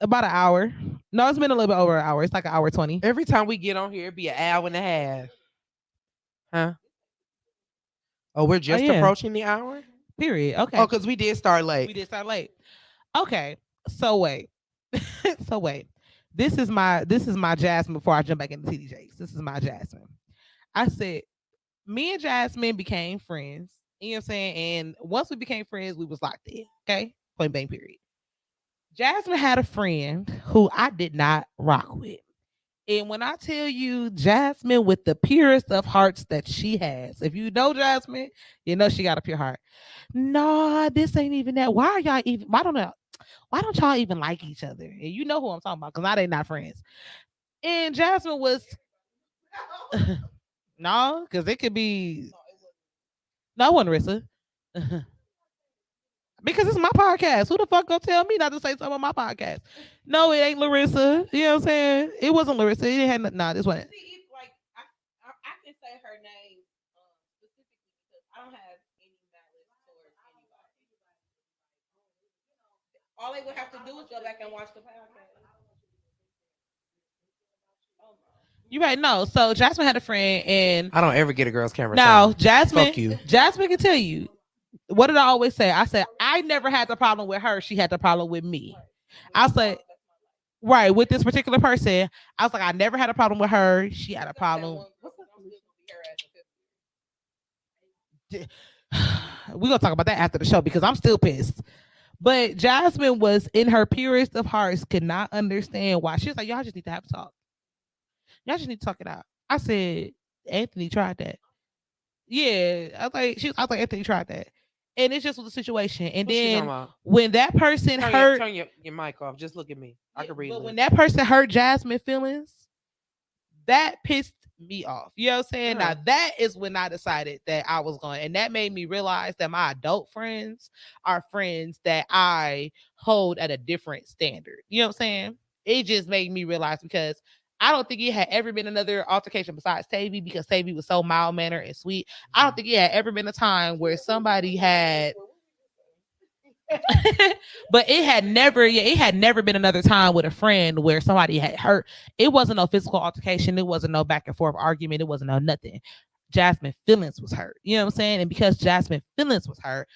about an hour. No, it's been a little bit over an hour. It's like an hour 20. Every time we get on here, it'd be an hour and a half. Huh? Oh, we're just yeah. approaching the hour? Period. Okay. Oh, because we did start late. We did start late. Okay. So wait. This is my Jasmine before I jump back into TDJs. This is my Jasmine. I said, me and Jasmine became friends. You know what I'm saying? And once we became friends, we was locked in. Okay. Point blank period. Jasmine had a friend who I did not rock with. And when I tell you Jasmine with the purest of hearts that she has, if you know Jasmine, you know she got a pure heart. No, this ain't even that. Why are y'all even? Why don't y'all even like each other? And you know who I'm talking about, because now they not friends. And Jasmine was no, because it could be no one, Rissa. Because it's my podcast. Who the fuck gonna tell me not to say something on my podcast? No, it ain't Larissa. You know what I'm saying? It wasn't Larissa. It had nah, this wasn't. See, I don't have any malice towards anybody. All they would have to do is go back and watch the podcast. Oh, You right? No. So Jasmine had a friend, and I don't ever get a girl's camera. now time. Jasmine, Fuck you. Jasmine can tell you. What did I always say? I said I never had the problem with her. She had the problem with me. I was like, right, with this particular person, I was like, I never had a problem with her. She had a problem. We're gonna talk about that after the show because I'm still pissed. But Jasmine was in her purest of hearts, could not understand why. She was like, y'all just need to have a talk. Y'all just need to talk it out. I said, Anthony tried that. Yeah. I was like, Anthony tried that. And it's just was a situation. And What she talking then about? when that person hurt, Turn your mic off. Just look at me. I can read. but when that person hurt Jasmine's feelings, that pissed me off. You know what I'm saying? Now that is when I decided that I was going, and that made me realize that my adult friends are friends that I hold at a different standard. You know what I'm saying? It just made me realize because I don't think it had ever been another altercation besides Tavy because Tavy was so mild mannered and sweet. I don't think it had ever been a time where somebody had but it had never been another time with a friend where somebody had hurt. It wasn't no physical altercation. It wasn't no back and forth argument. It wasn't no nothing. Jasmine feelings was hurt. You know what I'm saying? And because Jasmine feelings was hurt,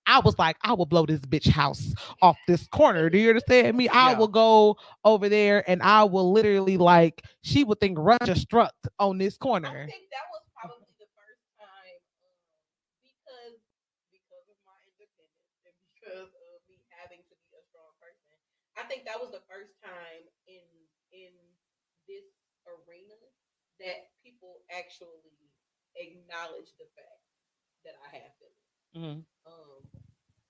I was like, I will blow this bitch house off this corner. Do you understand me? I will go over there and I will literally like she would think Russia struck on this corner. I think that was probably the first time because of my independence and because of me having to be a strong person. I think that was the first time in this arena that people actually acknowledge the fact that I have feelings.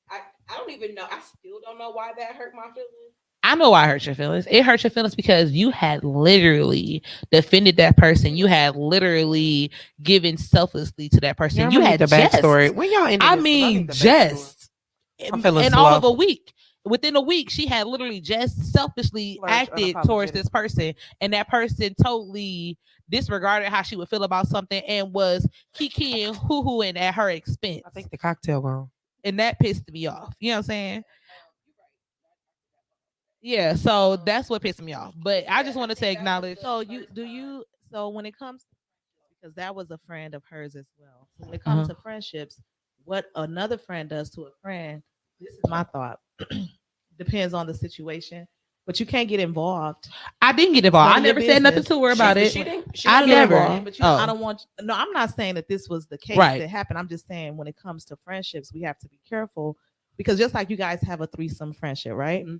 I don't even know. I still don't know why that hurt my feelings. I know why it hurt your feelings. It hurt your feelings because you had literally defended that person. You had literally given selflessly to that person. You had the backstory. When y'all ended I this, mean, the just I'm feeling in slow. all of a week. Within a week, she had literally just selfishly acted towards this person, and that person totally disregarded how she would feel about something and was kikiing, hoo-hooing at her expense. I think the cocktail gone. And that pissed me off. You know what I'm saying? Yeah, so that's what pissed me off. But I just wanted to acknowledge. So when it comes, because that was a friend of hers as well. So when it comes to friendships, what another friend does to a friend, this is my thought. Depends on the situation, but you can't get involved. I didn't get involved. I never said nothing to her about it. I never. But I don't want. No, I'm not saying that this was the case that happened. I'm just saying when it comes to friendships, we have to be careful because just like you guys have a threesome friendship, right? Mm-hmm.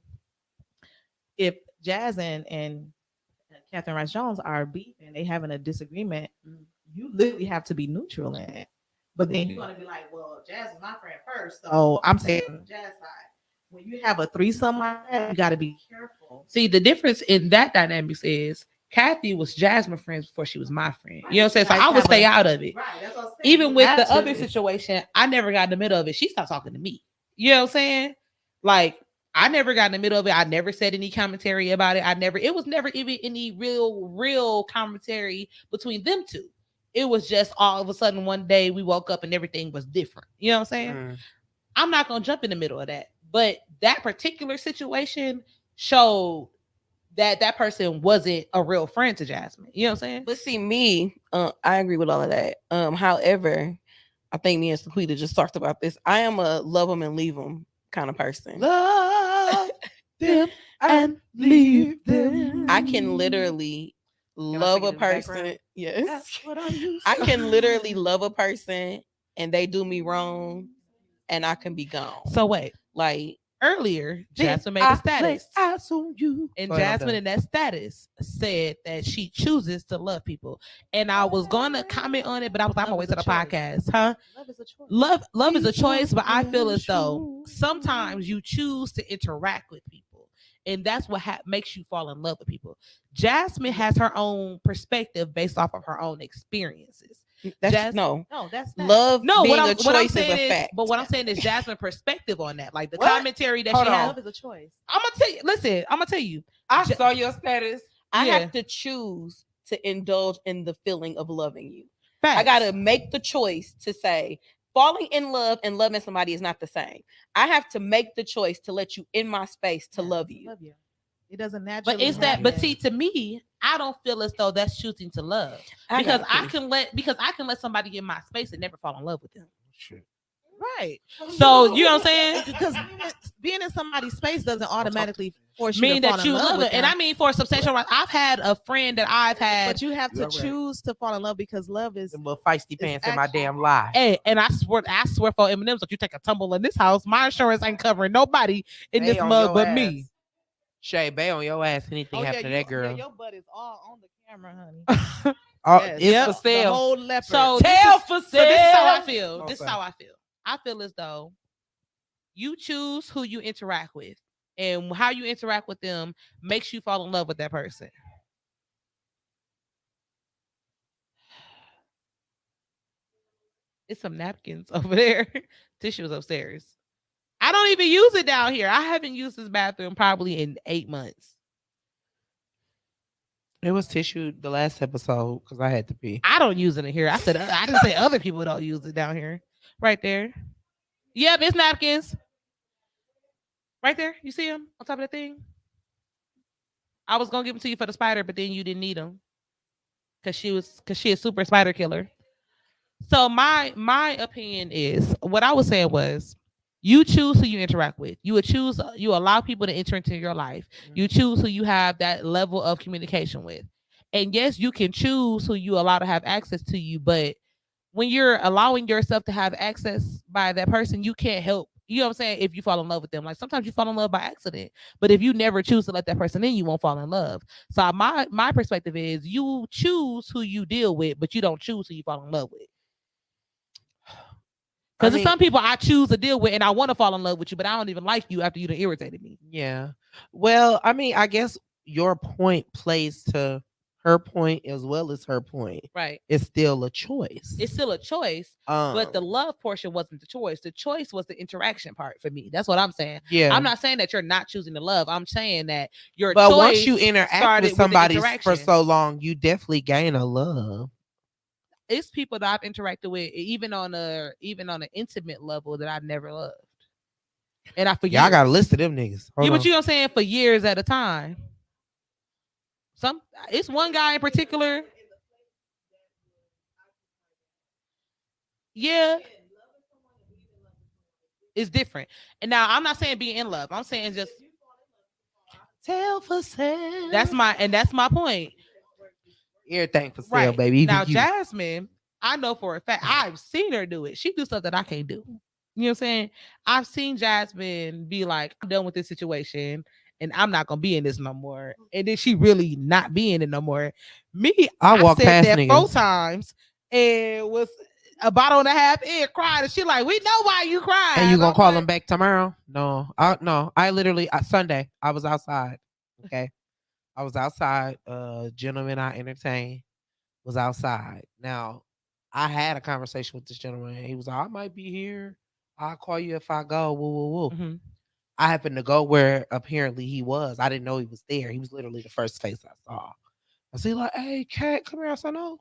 If Jazz and Catherine Rice Jones are beefing, they having a disagreement, you literally have to be neutral in it. But then you're gonna be like, well, Jazz is my friend first, so I'm saying Jazz side. When you have a threesome like that, you got to be careful. See, the difference in that dynamics is Kathy was Jasmine's friend before she was my friend. You know what I'm saying? So I would stay out of it. Right, that's what I'm saying. Even with the other situation, I never got in the middle of it. She stopped talking to me. You know what I'm saying? Like, I never got in the middle of it. I never said any commentary about it. It was never even any real commentary between them two. It was just all of a sudden one day we woke up and everything was different. You know what I'm saying? I'm not going to jump in the middle of that. But that particular situation showed that that person wasn't a real friend to Jasmine. You know what I'm saying? But see, me, I agree with all of that. However, I think me and Sequita just talked about this. I am a love them and leave them kind of person. Love them and leave them. I can literally love a person. Yes. I can literally love a person and they do me wrong and I can be gone. So wait. Like earlier, Jasmine made a status. Eyes on you. And Jasmine in that status said that she chooses to love people. And I was going to comment on it, but I was like, I'm going to wait to the podcast. Huh? Love is a choice. Love is a choice, but I feel as though sometimes you choose to interact with people. And that's what makes you fall in love with people. Jasmine has her own perspective based off of her own experiences. That's that's not. Love being a what choice I'm saying is a fact. But what I'm saying is Jasmine's perspective on that. Like the commentary that she has. Love is a choice. I'm going to tell you. Listen, I'm going to tell you. I saw your status. I have to choose to indulge in the feeling of loving you. I gotta make the choice to say falling in love and loving somebody is not the same. I have to make the choice to let you in my space to love you. It doesn't naturally. But is that? happen. But see, to me, I don't feel as though that's choosing to love because I can let somebody in my space and never fall in love with them. Shit. Right. So you know what I'm saying? Because being in somebody's space doesn't automatically force you Mean to fall that in you love love with it, and them. I mean for substantial. I've had a friend that I've had, But you have to You're right. choose to fall in love because love is Them little feisty pants in my actually- damn life. hey, and I swear for M&M's, if you take a tumble in this house, my insurance ain't covering nobody in Bay this on mug your but ass. me. Shay, Bay on your ass. Anything happen to that girl? your butt is all on the camera, honey. Oh, Yes. it's Yep. for The sale. whole leopard. So Tell for So this is how I sale. feel. Oh, This is sorry. how I feel. I feel as though you choose who you interact with, and how you interact with them makes you fall in love with that person. It's some napkins over there. Tissues upstairs. I don't even use it down here. I haven't used this bathroom probably in 8 months. It was tissue the last episode because I had to pee. I don't use it in here. I didn't say other people don't use it down here. Right there. Yep, it's napkins. Right there. You see them on top of that thing? I was gonna give them to you for the spider, but then you didn't need them. Cause she is super spider killer. So my opinion is what I was saying was you choose who you interact with. You allow people to enter into your life. You choose who you have that level of communication with. And yes, you can choose who you allow to have access to you, but when you're allowing yourself to have access by that person, you can't help. You know what I'm saying? If you fall in love with them, like sometimes you fall in love by accident, but if you never choose to let that person in, you won't fall in love. So my perspective is you choose who you deal with, but you don't choose who you fall in love with. Because there's some people I choose to deal with, and I want to fall in love with you, but I don't even like you after you done irritated me. Yeah. Well, I mean, I guess your point plays to her point as well as her point. Right. It's still a choice. It's still a choice, but the love portion wasn't the choice. The choice was the interaction part for me. That's what I'm saying. yeah. I'm not saying that you're not choosing to love. I'm saying that your But choice once you interact started with somebody the for interaction. so long, you definitely gain a love. It's people that I've interacted with, even on an intimate level that I've never loved. And I Y'all got a list of them niggas. Hold Yeah, on. but you know what I'm saying? For years at a time. It's one guy in particular. Yeah. It's different. And now I'm not saying being in love. I'm saying just Tell for sale. that's my point. Everything for sale, Right. baby. Even Now, you. Jasmine, I know for a fact I've seen her do it. She do stuff that I can't do. You know what I'm saying? I've seen Jasmine be like, I'm done with this situation and I'm not gonna be in this no more. And then she really not be in it no more. Me, I walk said past that niggas 4 times and was a bottle and a half in, cried, and she like, we know why you cried. And you gonna I'm call like, them back tomorrow? No. I literally Sunday I was outside. Okay. I was outside. Gentleman I entertained was outside. Now, I had a conversation with this gentleman. He was like, I might be here. I'll call you if I go. Woo, woo, woo. Mhm. I happened to go where apparently he was. I didn't know he was there. He was literally the first face I saw. I see like, hey, cat, come here. I said, no,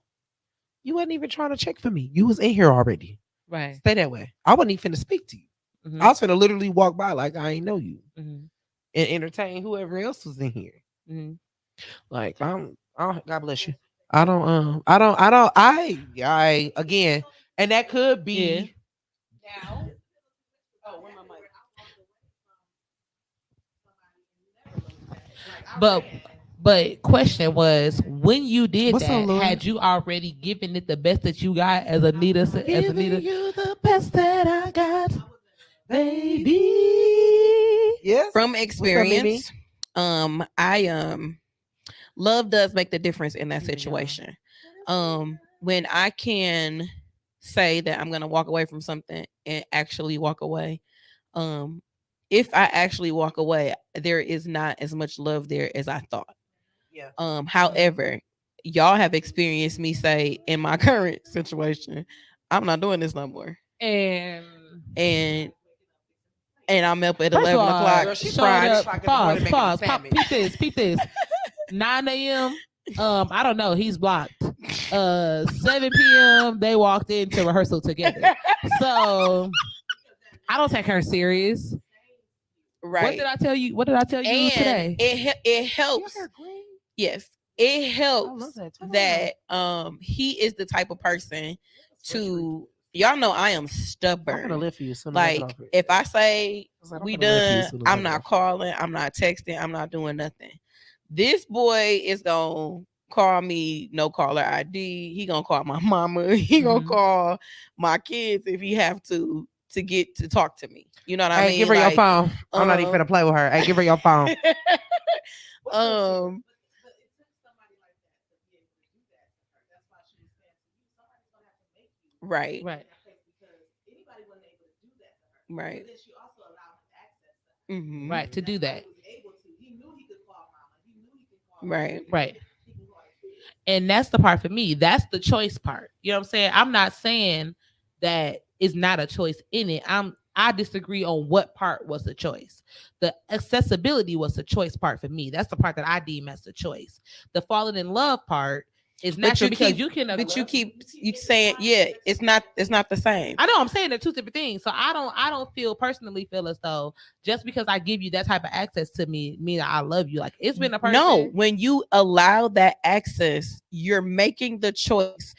you wasn't even trying to check for me. You was in here already. Right. Stay that way. I wasn't even finna speak to you. Mhm. I was finna literally walk by like I ain't know you Mhm. and entertain whoever else was in here. Mhm. Like God bless you. I again, and that could be. Yeah. But question was, when you did What's that, up, Lord? had you already given it the best that you got as Anita? As Anita, you the best that I got, baby. Yes. From Mimi? experience, love does make the difference in that Yeah. situation. When I can say that I'm gonna walk away from something and actually walk away, if I actually walk away, there is not as much love there as I thought. Yeah. However, y'all have experienced me say in my current situation, I'm not doing this no more. and And I'm up at first of 11 all, o'clock. Girl, she showed fried up, like in the morning making pause, a sandwich. peep this, 9 a.m. I don't know. He's blocked. 7 p.m. they walked into rehearsal together. So I don't take her serious. Right. What did I tell you? What did I tell you And today? it helps. Yes, it helps that he is the type of person to, y'all know I am I'm gonna stubborn. live for you as soon as I get Like off it. if I say I said, I'm we gonna live for you as done, soon as I I'm get not off it. calling, I'm not texting, I'm not doing nothing. This boy is gonna call me no caller ID. He gonna call my mama. He gonna Mhm. call my kids if he have to get to talk to me. You know what I Hey, mean? give her your Like, phone. I'm not even um, finna play with her. Hey, give her your phone. um, right, Right. right. Mm-hmm. Right. To do that. Right. Right. And that's the part for me. That's the choice part. You know what I'm saying? I'm not saying that it's not a choice in it. I disagree on what part was the choice. The accessibility was the choice part for me. That's the part that I deem as the choice. The falling in love part is natural because you can. But you keep saying, yeah, it's not the same. I know I'm saying they're two different things. So I don't personally feel as though just because I give you that type of access to me mean I love you. Like it's been a person. No, when you allow that access, you're making the choice.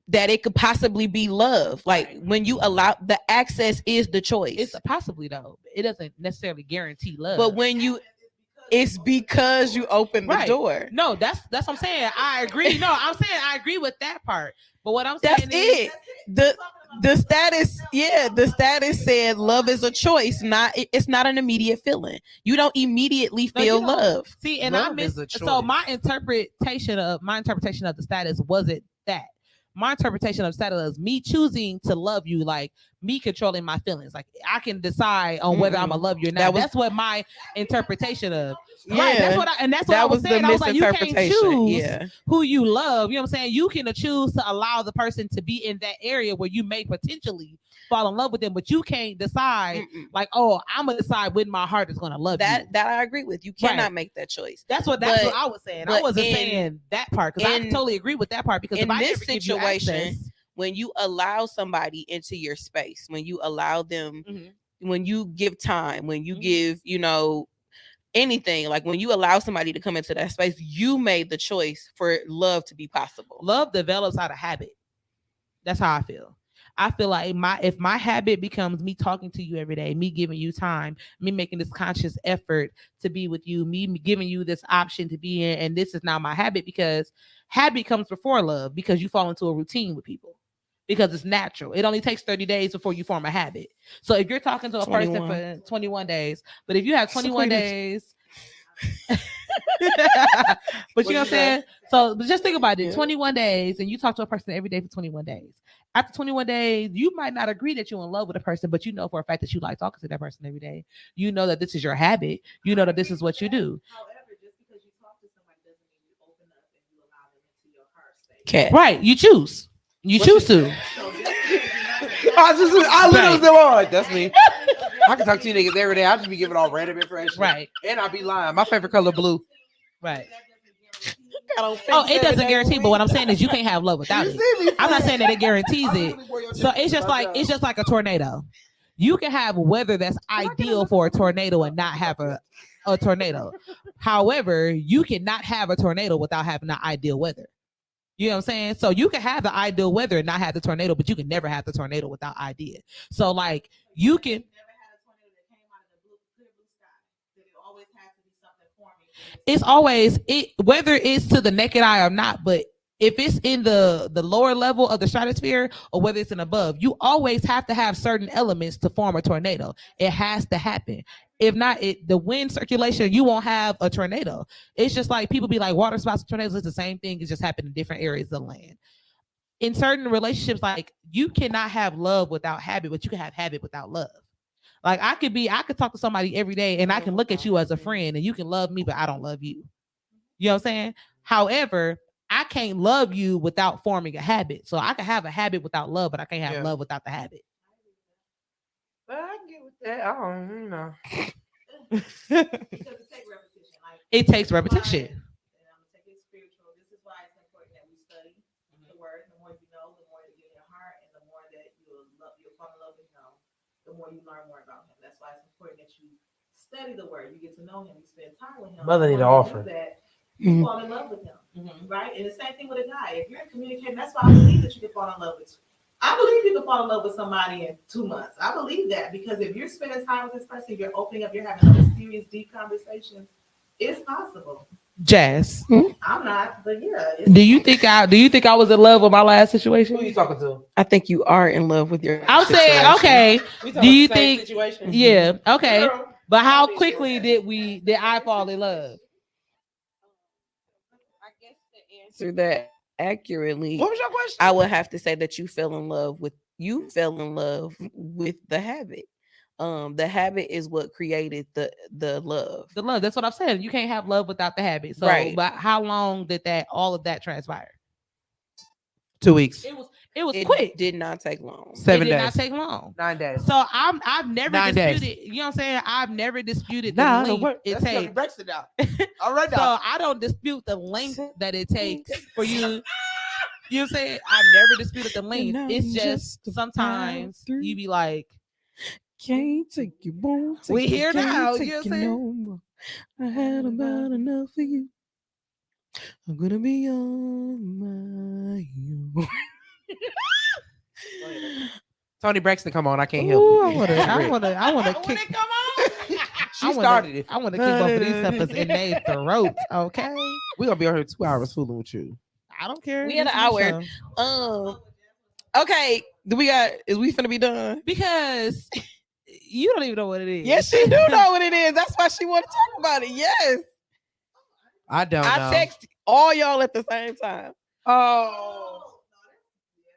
That it could possibly be love. Like when you allow the access is the choice. It's possibly though. It doesn't necessarily guarantee love. But when it's because you open the door. No, that's what I'm saying. I agree. No, I'm saying I agree with that part. But what I'm That's saying is it. The status said love is a choice, it's not an immediate feeling. You don't immediately feel love. See, and Love I miss is a so choice. my interpretation of the status wasn't that. My interpretation of status is me choosing to love you, like me controlling my feelings. Like I can decide on whether I'm gonna love you or not. That's what my interpretation of. Yeah, right. That's what I was saying. I was like, you can't choose who you love. You know what I'm saying? You can choose to allow the person to be in that area where you may potentially fall in love with them, but you can't decide like, oh, I'm gonna decide when my heart is gonna love you. That I agree with. You cannot make that choice. That's what I was saying. I wasn't saying that part because I totally agree with that part because in if I this never give you situation, access, when you allow somebody into your space, when you allow them, when you give time, when you give, anything, like when you allow somebody to come into that space, you made the choice for love to be possible. Love develops out of habit. That's how I feel. I feel like if my habit becomes me talking to you every day, me giving you time, me making this conscious effort to be with you, me giving you this option to be in, and this is now my habit because habit comes before love because you fall into a routine with people because it's natural. It only takes 30 days before you form a habit. So if you're talking to a person for 21 days, but if you have 21 days, but you know what I'm saying? So but just think about it. 21 days, and you talk to a person every day for 21 days. After 21 days, you might not agree that you're in love with a person, but you know for a fact that you like talking to that person every day. You know that this is your habit. You know that this is what you do. However, just because you talk to somebody doesn't mean you open up and you allow them into your heart space. Right. You choose. You choose to. I literally said, "Oh, that's me." I can talk to you niggas every day. I just be giving all random information. Right. And I be lying. My favorite color blue. Right. Oh, it doesn't guarantee, but what I'm saying is you can't have love without it. I'm not saying that it guarantees it. So it's just like a tornado. You can have weather that's ideal for a tornado and not have a tornado. However, you cannot have a tornado without having the ideal weather. You know what I'm saying? So you can have the ideal weather and not have the tornado, but you can never have the tornado without idea. So like you can. It's always whether it's to the naked eye or not, but if it's in the lower level of the stratosphere or whether it's in above, you always have to have certain elements to form a tornado. It has to happen. If not, the wind circulation, you won't have a tornado. It's just like people be like water spouts and tornadoes. It's the same thing. It's just happening in different areas of the land. In certain relationships, like you cannot have love without habit, but you can have habit without love. Like I could talk to somebody every day and I can look at you as a friend and you can love me, but I don't love you. You know what I'm saying? However, I can't love you without forming a habit. So I can have a habit without love, but I can't have love without the habit. But I can get with that. I don't, It takes repetition. the more you learn more about him. That's why it's important that you study the word. You get to know him. You spend time with him. Mother need When an you offer. do that, you Mhm. fall in love with him, right? And the same thing with a guy. If you're communicating, that's why I believe that you can fall in love with. I believe you can fall in love with somebody in 2 months. I believe that because if you're spending time with this person, you're opening up, you're having those serious, deep conversations. It's possible. Jazz. I'm not, but yeah. It's Do you think I was in love with my last situation? Who you talking to? I think you are in love with your. I'm saying, situation. okay. We Do you the same think? situation? Yeah. Okay. Girl, But how don't be quickly sure. did I fall in love? I guess to answer that accurately, What was your question? I would have to say that you fell in love with the habit. The habit is what created the love. The love. That's what I'm saying. You can't have love without the habit. So, Right. but how long did all of that transpire? 2 weeks. It was It quick. did not take long. 7 it did days. not take long. 9 days. So I've never 9 days. disputed. You know what I'm saying? I've never disputed Nah, the no, length what? it That's takes. Tony Braxton now. All right, So now. I don't dispute the length that it takes for you. You know what I'm saying? I never disputed the length. I'm It's just just sometimes about you be like, Can't take you, won't take we you, here can't now. take You know what you I'm saying? no more. I had about enough of you. I'm gonna be on my own. Tony Braxton, come on. I can't Ooh, help it. I wanna kick. Come on. She I wanna- started it. I want to kick both of these suckers in their throats. Okay, We're going to be on here 2 hours fooling with you. I don't care. We had This an is my hour. show. Okay. Is we finna be done? Because you don't even know what it is. Yes, she do know what it is. That's why she want to talk about it. Yes. I don't know. I text all y'all at the same time. Oh.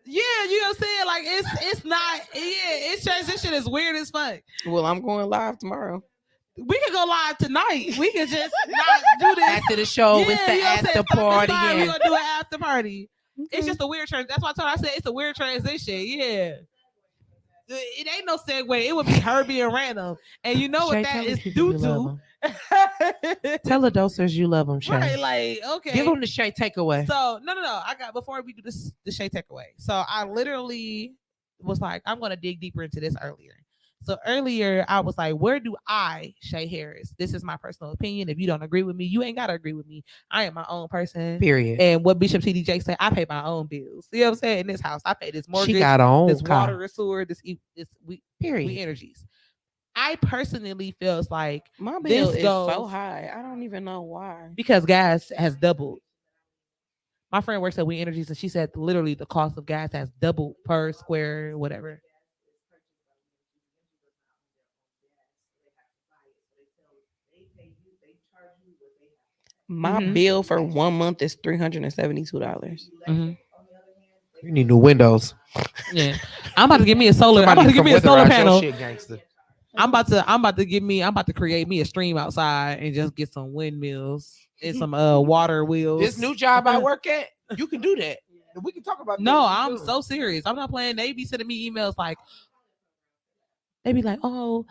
Yeah, you know what I'm saying? Like it's not. Yeah, it's transition is weird as fuck. Well, I'm going live tomorrow. We can go live tonight. We can just not do this After the show, Yeah, it's the you know what I'm after saying? Fuck party. this time, We're Yeah. gonna do an after party. It's just a weird transition. That's why I told her, I said it's a weird transition. Yeah. It ain't no segue. It would be her being random. And you know what Shay, that tell the is people due you love to. Tell the dosers you love them, Shay. Right, like, okay. Give them the Shay takeaway. So no. I got before we do this the shade takeaway. So I literally was like, I'm gonna dig deeper into this earlier. So earlier I was like, where do I, Shay Harris? This is my personal opinion. If you don't agree with me, you ain't gotta agree with me. I am my own person. Period. And what Bishop TDJ said, I pay my own bills. You know what I'm saying? In this house, I pay this mortgage, She got her own this car. water, this sewer, we Period. energies. I personally feels like My bill this is so goes- high. I don't even know why. because gas has doubled. My friend works at We Energies and she said literally the cost of gas has doubled per square whatever. My Mhm. bill for 1 month is $372. Mhm. You need new windows. Yeah, I'm about to give me a solar. I'm Somebody about to give from me a solar weatherize your panel. shit, gangster. I'm about to create me a stream outside and just get some windmills and some water wheels. This new job I work at, you can do that. We can talk about No, this. I'm so serious. I'm not playing. They be sending me emails like, they be like, oh,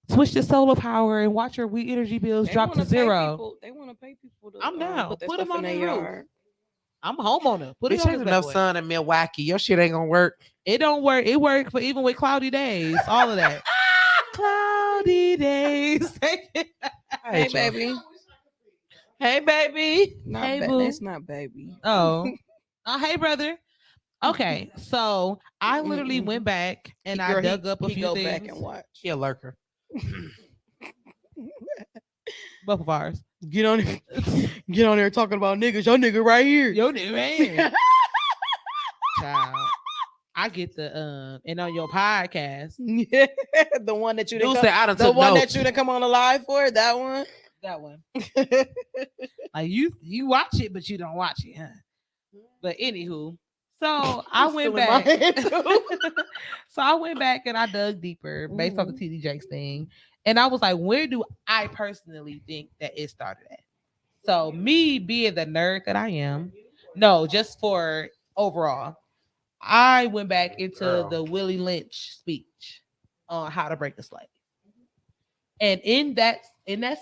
switch to solar power and watch your We Energy bills drop to zero. They want to pay people to I'm down. put that Put 'em stuff on in their their roof. yard. I'm a homeowner. Put it Bitch, on ain't this enough bad boy. sun in Milwaukee. Your shit ain't gonna work. It don't work. It worked for even with cloudy days. All of that. Cloudy days. Hey, baby. Hey, baby. Not Hey, ba- boo. That's not baby. Oh. Hey, brother. Okay, so I literally went back and I Girl, dug up a he few go things. back and watch. She a lurker. Both of ours. Get on there talking about niggas. Your nigga right here. Yo, man. Child. I get the and on your podcast. The one that you Dude didn't said I done the took one notes. that you didn't come on the live for, that one. That one. Like you watch it, but you don't watch it, huh? But anywho, so I went Still in my back. head, too. So I went back and I dug deeper based on the TD Jakes thing. And I was like, where do I personally think that it started at? So me being the nerd that I am, no, just for overall, I went back into the Willie Lynch speech on how to break a slave. And in that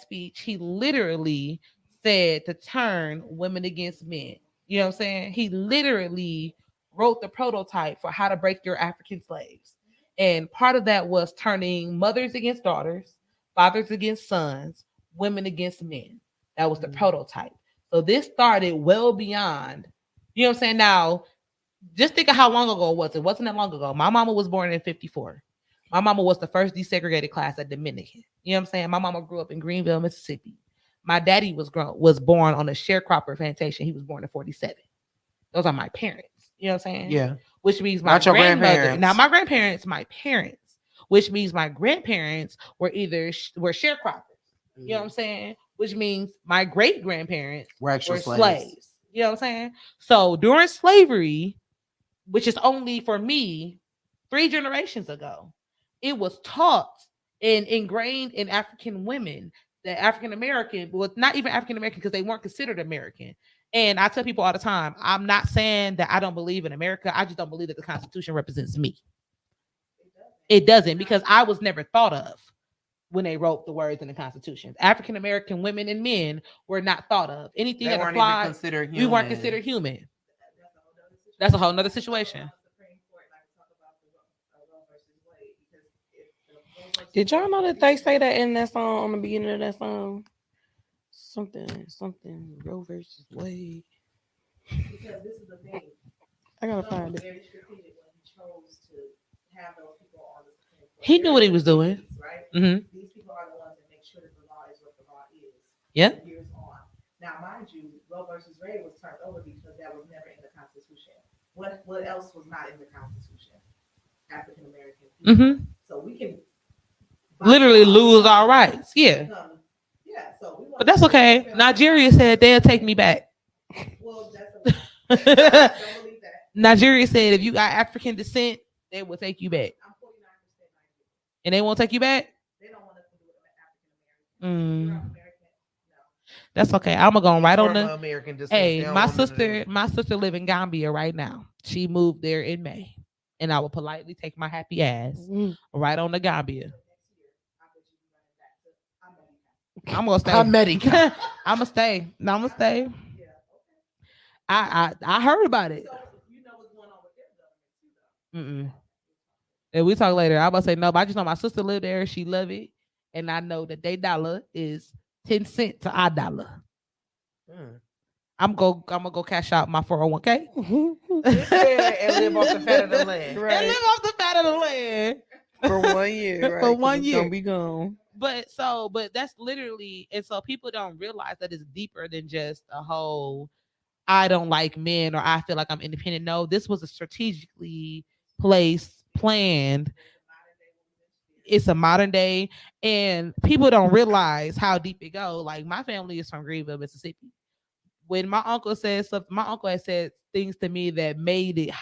speech, he literally said to turn women against men. You know what I'm saying? He literally wrote the prototype for how to break your African slaves. And part of that was turning mothers against daughters, fathers against sons, women against men. That was the prototype. So this started well beyond, you know what I'm saying? Now, just think of how long ago it was. It wasn't that long ago. My mama was born in 54. My mama was the first desegregated class at Dominican. You know what I'm saying? My mama grew up in Greenville, Mississippi. My daddy was born on a sharecropper plantation. He was born in 47. Those are my parents. You know what I'm saying? Yeah. Which means my Not your grandmother. grandparents. Now my grandparents, my parents. Which means my grandparents were either were sharecroppers. You know what I'm saying? Which means my great grandparents We're actual were slaves. slaves. You know what I'm saying? So during slavery, which is only for me 3 generations ago, it was taught and ingrained in African women that African American, well, not even African American because they weren't considered American. And I tell people all the time, I'm not saying that I don't believe in America. I just don't believe that the Constitution represents me. It doesn't, because I was never thought of when they wrote the words in the Constitution. African American women and men were not thought of. Anything They that weren't even applied, considered we weren't human. considered human. That's a whole nother situation. Did y'all know that they say that in that song, on the beginning of that song? Something, Roe versus Wade. Because this is the thing. I gotta Trump find was it. very strategic when he chose to have those people on the Supreme Court. He knew what he was doing. Right? Mm-hmm. These people are the ones that make sure that the law is what the law is. Yeah. Years on. Now, mind you, Roe versus Wade was turned over because that was never in the Constitution. What else was not in the Constitution? African American people. Mm-hmm. So we can Literally lose our rights. Yeah. Yeah. So But that's okay. Nigeria said they'll take me back. Well, that's I don't believe that. Nigeria said if you got African descent, they will take you back. I'm 49% Nigerian. And they won't take you back? They don't want us to do it with African American. You're American. No. That's okay. I'm gonna go right on the American descent. Hey, They don't my want none of that. sister live in Gambia right now. She moved there in May. And I will politely take my happy ass right on to Gambia. I'm gonna stay. America. I'm gonna stay. No, I'm gonna stay. I heard about it. So you know what's going on with their government too, though. And we talk later. I'm about to say no, but I just know my sister lived there. She love it, and I know that their dollar is 10 cents to our dollar. I'm gonna go cash out my 401k And live off the fat of the land. Right. and live off the fat of the land. For 1 year, right? For 'Cause 1 it's year. gonna be gone. But that's literally, and so people don't realize that it's deeper than just a whole I don't like men or I feel like I'm independent. No, this was a strategically planned. It's a modern day, and people don't realize how deep it go. Like my family is from Greenville, Mississippi. When my uncle said something, my uncle had said things to me that made it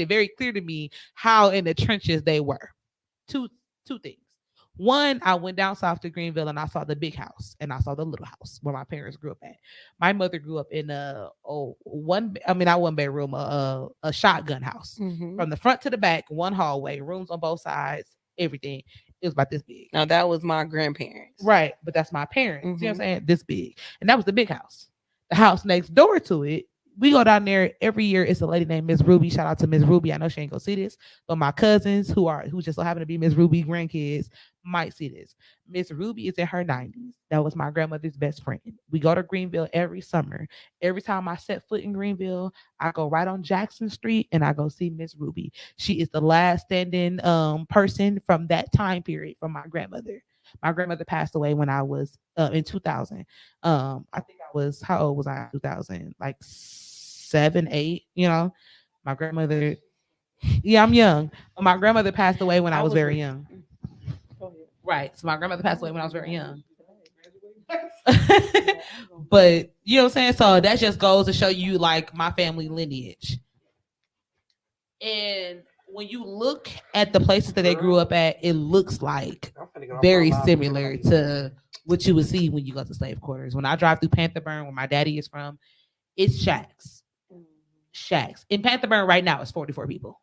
very clear to me how in the trenches they were. Two things. One, I went down south to Greenville and I saw the big house and I saw the little house where my parents grew up at. My mother grew up in not one bedroom, a shotgun house. Mhm. From the front to the back, one hallway, rooms on both sides, everything. It was about this big. Now that was my grandparents. Right, but that's my parents. You know what I'm saying? This big. And that was the big house. The house next door to it, we go down there every year. It's a lady named Miss Ruby. Shout out to Miss Ruby. I know she ain't gonna see this, but my cousins who just so happen to be Miss Ruby grandkids might see this. Miss Ruby is in her 90s. That was my grandmother's best friend. We go to Greenville every summer. Every time I set foot in Greenville, I go right on Jackson Street and I go see Miss Ruby. She is the last standing person from that time period from my grandmother. My grandmother passed away when I was in 2000. I think I was, how old was I in 2000? Like 7, 8, you know. My grandmother, yeah, I'm young. But my grandmother passed away when I was very young. Right. So my grandmother passed away when I was very young. But you know what I'm saying? So that just goes to show you like my family lineage. And when you look at the places that they grew up at, it looks like very similar to what you would see when you go to slave quarters. When I drive through Panther-Burn, where my daddy is from, it's shacks. Shacks. In Panther-Burn right now, it's 44 people.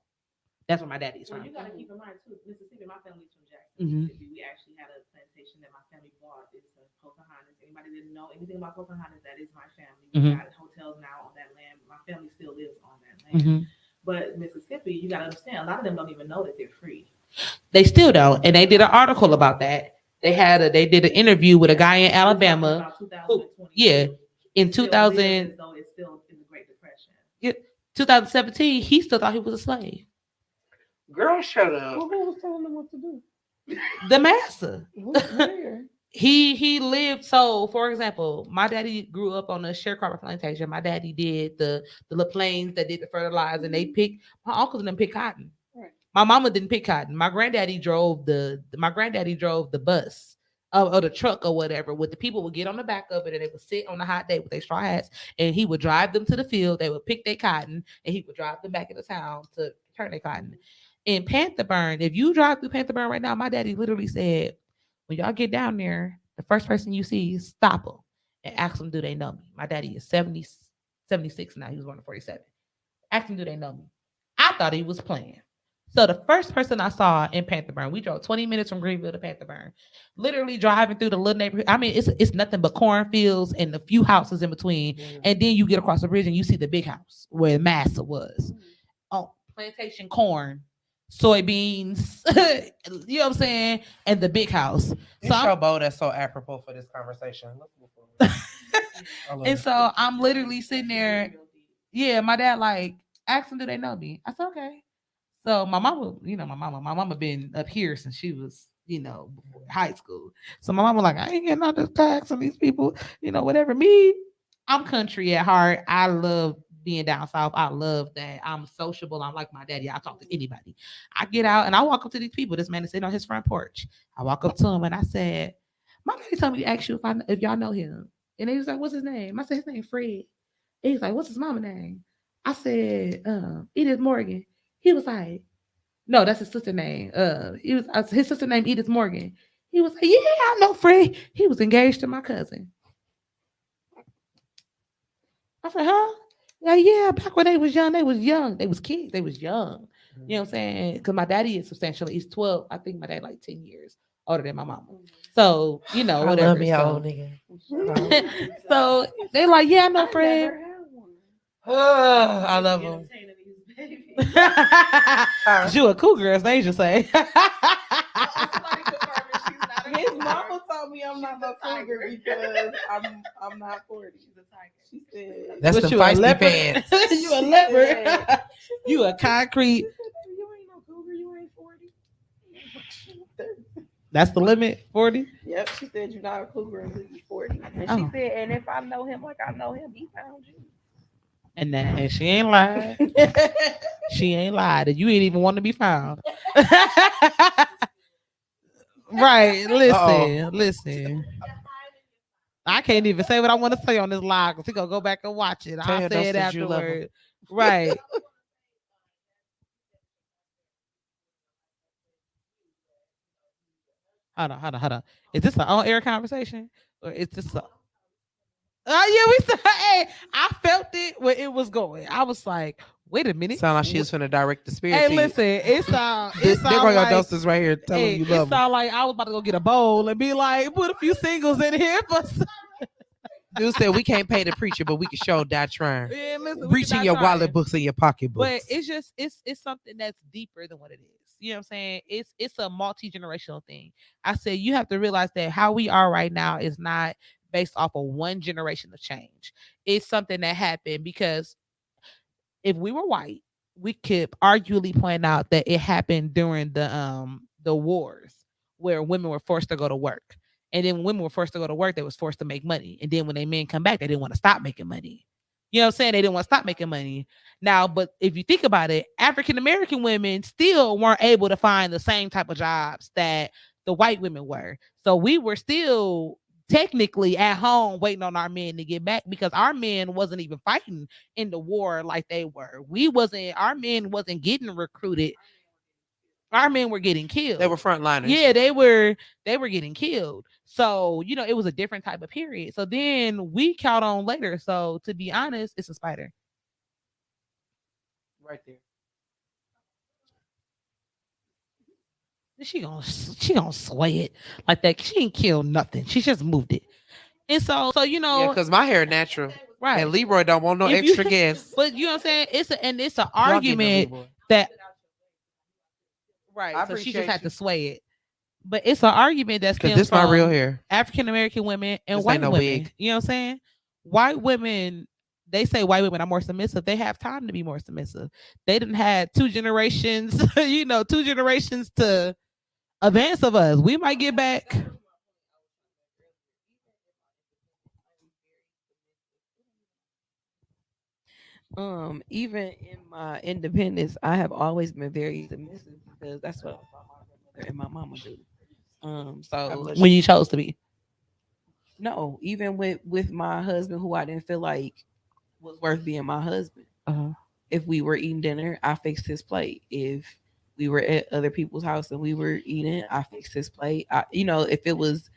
That's where my daddy is from. Well, you got to keep in mind too, Mississippi. My family's from Jackson, Mhm. Mississippi. We actually had a plantation that my family bought. It's Pocahontas. Anybody didn't know anything about Pocahontas? That is my family. We Mhm. got hotels now on that land. My family still lives on that land. Mhm. But Mississippi, you gotta understand, a lot of them don't even know that they're free. They still don't, and they did an article about that. They did an interview with a guy in Alabama. About Who, 2020. yeah, in Still live 2000, as though it's still in the Great Depression. yeah, 2017, he still thought he was a slave. Girl, shut up. Well, who was telling them what to do? The master. Where? He lived. So, for example, my daddy grew up on a sharecropper plantation. My daddy did the little planes that did the fertilizer, and they picked. My uncles and them picked cotton. Right. My mama didn't pick cotton. My granddaddy drove the bus or the truck or whatever. With the people would get on the back of it, and they would sit on the hot day with their straw hats, and he would drive them to the field. They would pick their cotton, and he would drive them back into town to turn their cotton. In Panther-Burn, if you drive through Panther-Burn right now, my daddy literally said, when y'all get down there, the first person you see, stop them and ask them, do they know me? My daddy is 70, 76 now. He was born in 47. Ask them, do they know me? I thought he was playing. So the first person I saw in Panther-Burn, we drove 20 minutes from Greenville to Panther-Burn, literally driving through the little neighborhood. I mean, it's nothing but cornfields and a few houses in between. And then you get across the bridge and you see the big house where Massa was. Oh, plantation corn, soybeans, you know what I'm saying? And the big house. It's so bold, that's so apropos for this conversation. And so I'm literally sitting there. Yeah, my dad like asked them, do they know me? I said, okay. So my mama been up here since she was, before high school. So my mama like, I ain't getting all this tax on these people, whatever. Me, I'm country at heart. I love being down south. I love that I'm sociable. I'm like my daddy. I talk to anybody. I get out and I walk up to these people. This man is sitting on his front porch. I walk up to him and I said, my daddy told me to ask you if y'all know him. And he was like, what's his name? I said, his name Fred. And he's like, what's his mama name? I said, Edith Morgan. He was like, no, that's his sister name. His sister named Edith Morgan. He was like, yeah, I know Fred. He was engaged to my cousin. I said, huh? Like, yeah, back when they was young. They was kids. They was young. You know what I'm saying? Because my daddy is substantially, he's 12. I think my dad like 10 years older than my mama. So, whatever. I love me old nigga. So they like, yeah, I know Fred. I love him. You a cougar, as they just say. His mama told me I'm not no cougar because I'm not 40. She's a tiger. She said, that's the feisty pants. You a leopard. You a concrete. You ain't no cougar. You ain't 40. That's the limit, 40? Yep. She said you're not a cougar until you're 40. And she said, and if I know him like I know him, he found you. And she ain't lied. She ain't lied. And you ain't even want to be found. Right. Listen. I can't even say what I want to say on this live because he gonna go back and watch it. I'll say it afterward. Right. Hold on. Is this an on-air conversation? Or is this a... Oh, yeah, we said, hey, I felt it when it was going. I was like, wait a minute. Sound like she was finna direct the spirit. Hey, listen, it sound They're going like, to doses right here telling you love it sound like I was about to go get a bowl and be like, put a few singles in here for Dude said we can't pay the preacher, but we can show die trying. Yeah, listen, Reaching your wallet books and your pocketbooks. But it's just it's something that's deeper than what it is. You know what I'm saying? It's a multi-generational thing. I said you have to realize that how we are right now is not based off of one generation of change. It's something that happened because if we were white, we could arguably point out that it happened during the wars where women were forced to go to work. And then when women were forced to go to work, they was forced to make money. And then when they men come back, they didn't want to stop making money. You know what I'm saying? They didn't want to stop making money. Now, but if you think about it, African-American women still weren't able to find the same type of jobs that the white women were. So we were still technically at home waiting on our men to get back because our men wasn't even fighting in the war like they were. Our men wasn't getting recruited. Our men were getting killed. They were frontliners. Yeah, they were getting killed. So, it was a different type of period. So then we caught on later. So to be honest, it's a spider. Right there. She gonna sway it like that. She ain't killed nothing. She just moved it. And so yeah, because my hair natural. Right. And Leroy don't want no If you- extra guests. But you know what I'm saying? It's an Y'all getting a argument Leroy. that right. I So she just appreciate had you. to sway it. But it's an argument that Because stems this my real from hair. African American women and This white ain't no women. wig. You know what I'm saying? White women, they say white women are more submissive. They have time to be more submissive. They didn't had 2 generations, 2 generations to advance of us. We might get back. Even in my independence, I have always been very submissive because that's what my grandmother and my mama do. So When you chose to be. no, even with my husband, who I didn't feel like was worth being my husband. Uh-huh. If we were eating dinner, I fixed his plate. If we were at other people's house and we were eating, I fixed his plate. If it was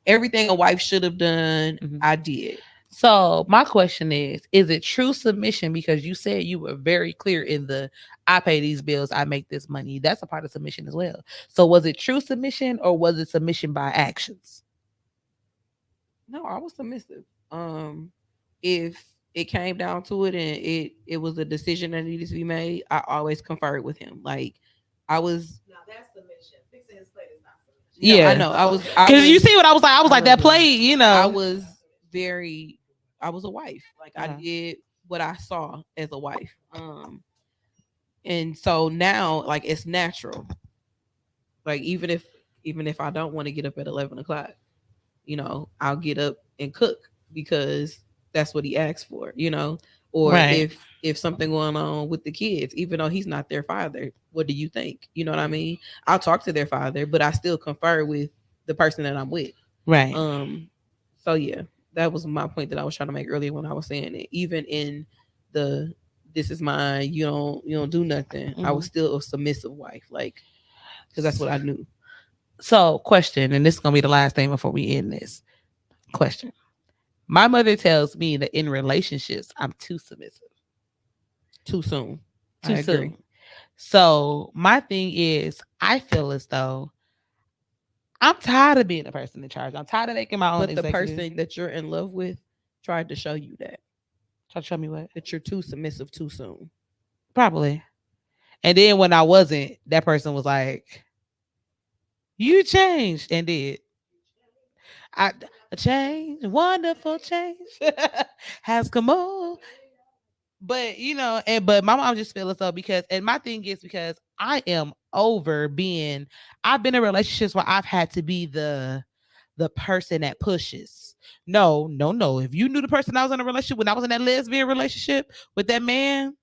everything a wife should have done, Mhm. I did. So my question is it true submission? Because you said you were very clear in the I pay these bills, I make this money. That's a part of submission as well. So was it true submission or was it submission by actions? No, I was submissive. If it came down to it and it was a decision that needed to be made, I always conferred with him. Like I was Now that's submission. Fixing his plate is not submission. no, Yeah. I know. Because you see what I was like? I was I like, that love plate, I was I was a wife. Like Uh-huh. I did what I saw as a wife. And so now like it's natural. Like even if I don't want to get up at 11 o'clock, I'll get up and cook because that's what he asked for, or Right. if something going on with the kids, even though he's not their father, what do you think? You know what I mean? I'll talk to their father, but I still confer with the person that I'm with. Right. So yeah, that was my point that I was trying to make earlier when I was saying it. Even in the this is mine, you don't do nothing. I was still a submissive wife, like because that's what I knew. So, question, and this is gonna be the last thing before we end this. Question. My mother tells me that in relationships, I'm too submissive. Too soon. Too I agree. soon. So my thing is, I feel as though I'm tired of being the person in charge. I'm tired of making my own But the executive. person that you're in love with tried to show you Try to show me what? that you're too submissive too soon. Probably. And then when I wasn't, that person was like, "You changed," and did. A change, wonderful change has come on. But but my mom just feels so because, and my thing is because I am over being. I've been in relationships where I've had to be the person that pushes. No, no, no. If you knew the person I was in a relationship when I was in that lesbian relationship with that man,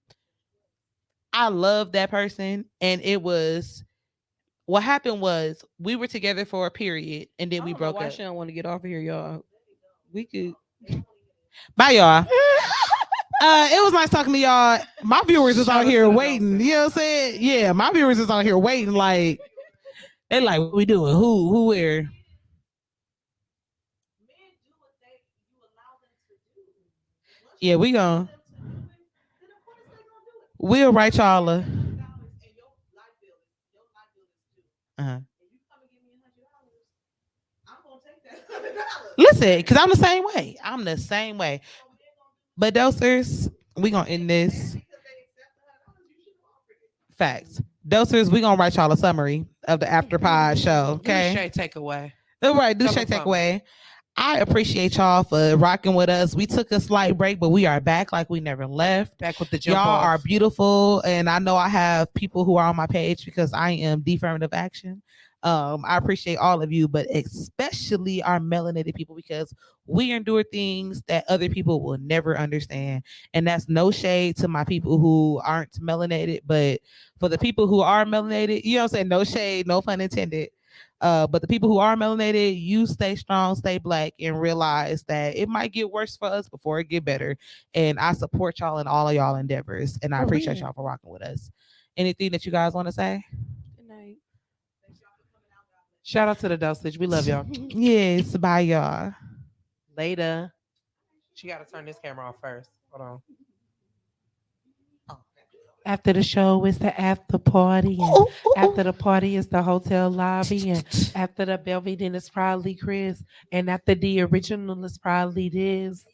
I loved that person, and it was. What happened was we were together for a period, and then we broke Why up. she don't want to get off of here, y'all? We could. Bye, y'all. It was nice talking to y'all. My viewers is Shout out out to here the waiting. You know what I'm saying? Yeah, my viewers is out here waiting. Like they like, what we doing? Who, where? Men do what you allow them to do. Once Yeah, you we allow gon' them to do it, then of course they're gonna do it. we'll write y'all a. $100 and your light bill is due. Uh-huh. And you come and give me $100, I'm gonna take that $100. Listen, because I'm the same way. I'm the same way. But dosers, we gonna end this. Because they accept $100, you should have offered it. Facts. Dosers, we gonna write y'all a summary of the after pod show. Do the Okay. Shay takeaway. All right, do Tell shake them something. takeaway. I appreciate y'all for rocking with us. We took a slight break, but we are back like we never left. Back with the jump Y'all are off. beautiful, and I know I have people who are on my page because I am the affirmative action. I appreciate all of you, but especially our melanated people because we endure things that other people will never understand. And that's no shade to my people who aren't melanated, but for the people who are melanated, you know what I'm saying? No shade, no pun intended. But the people who are melanated, you stay strong, stay black, and realize that it might get worse for us before it get better. And I support y'all in all of y'all endeavors, and I For appreciate real. y'all for rocking with us. Anything that you guys want to say? Good night. Shout out to the Dosage. We love y'all. Yes, bye y'all. Later. She got to turn this camera off first. Hold on. After the show is the after party. And after the party is the hotel lobby. And after the Belvedere is probably Chris. And after the original is probably this.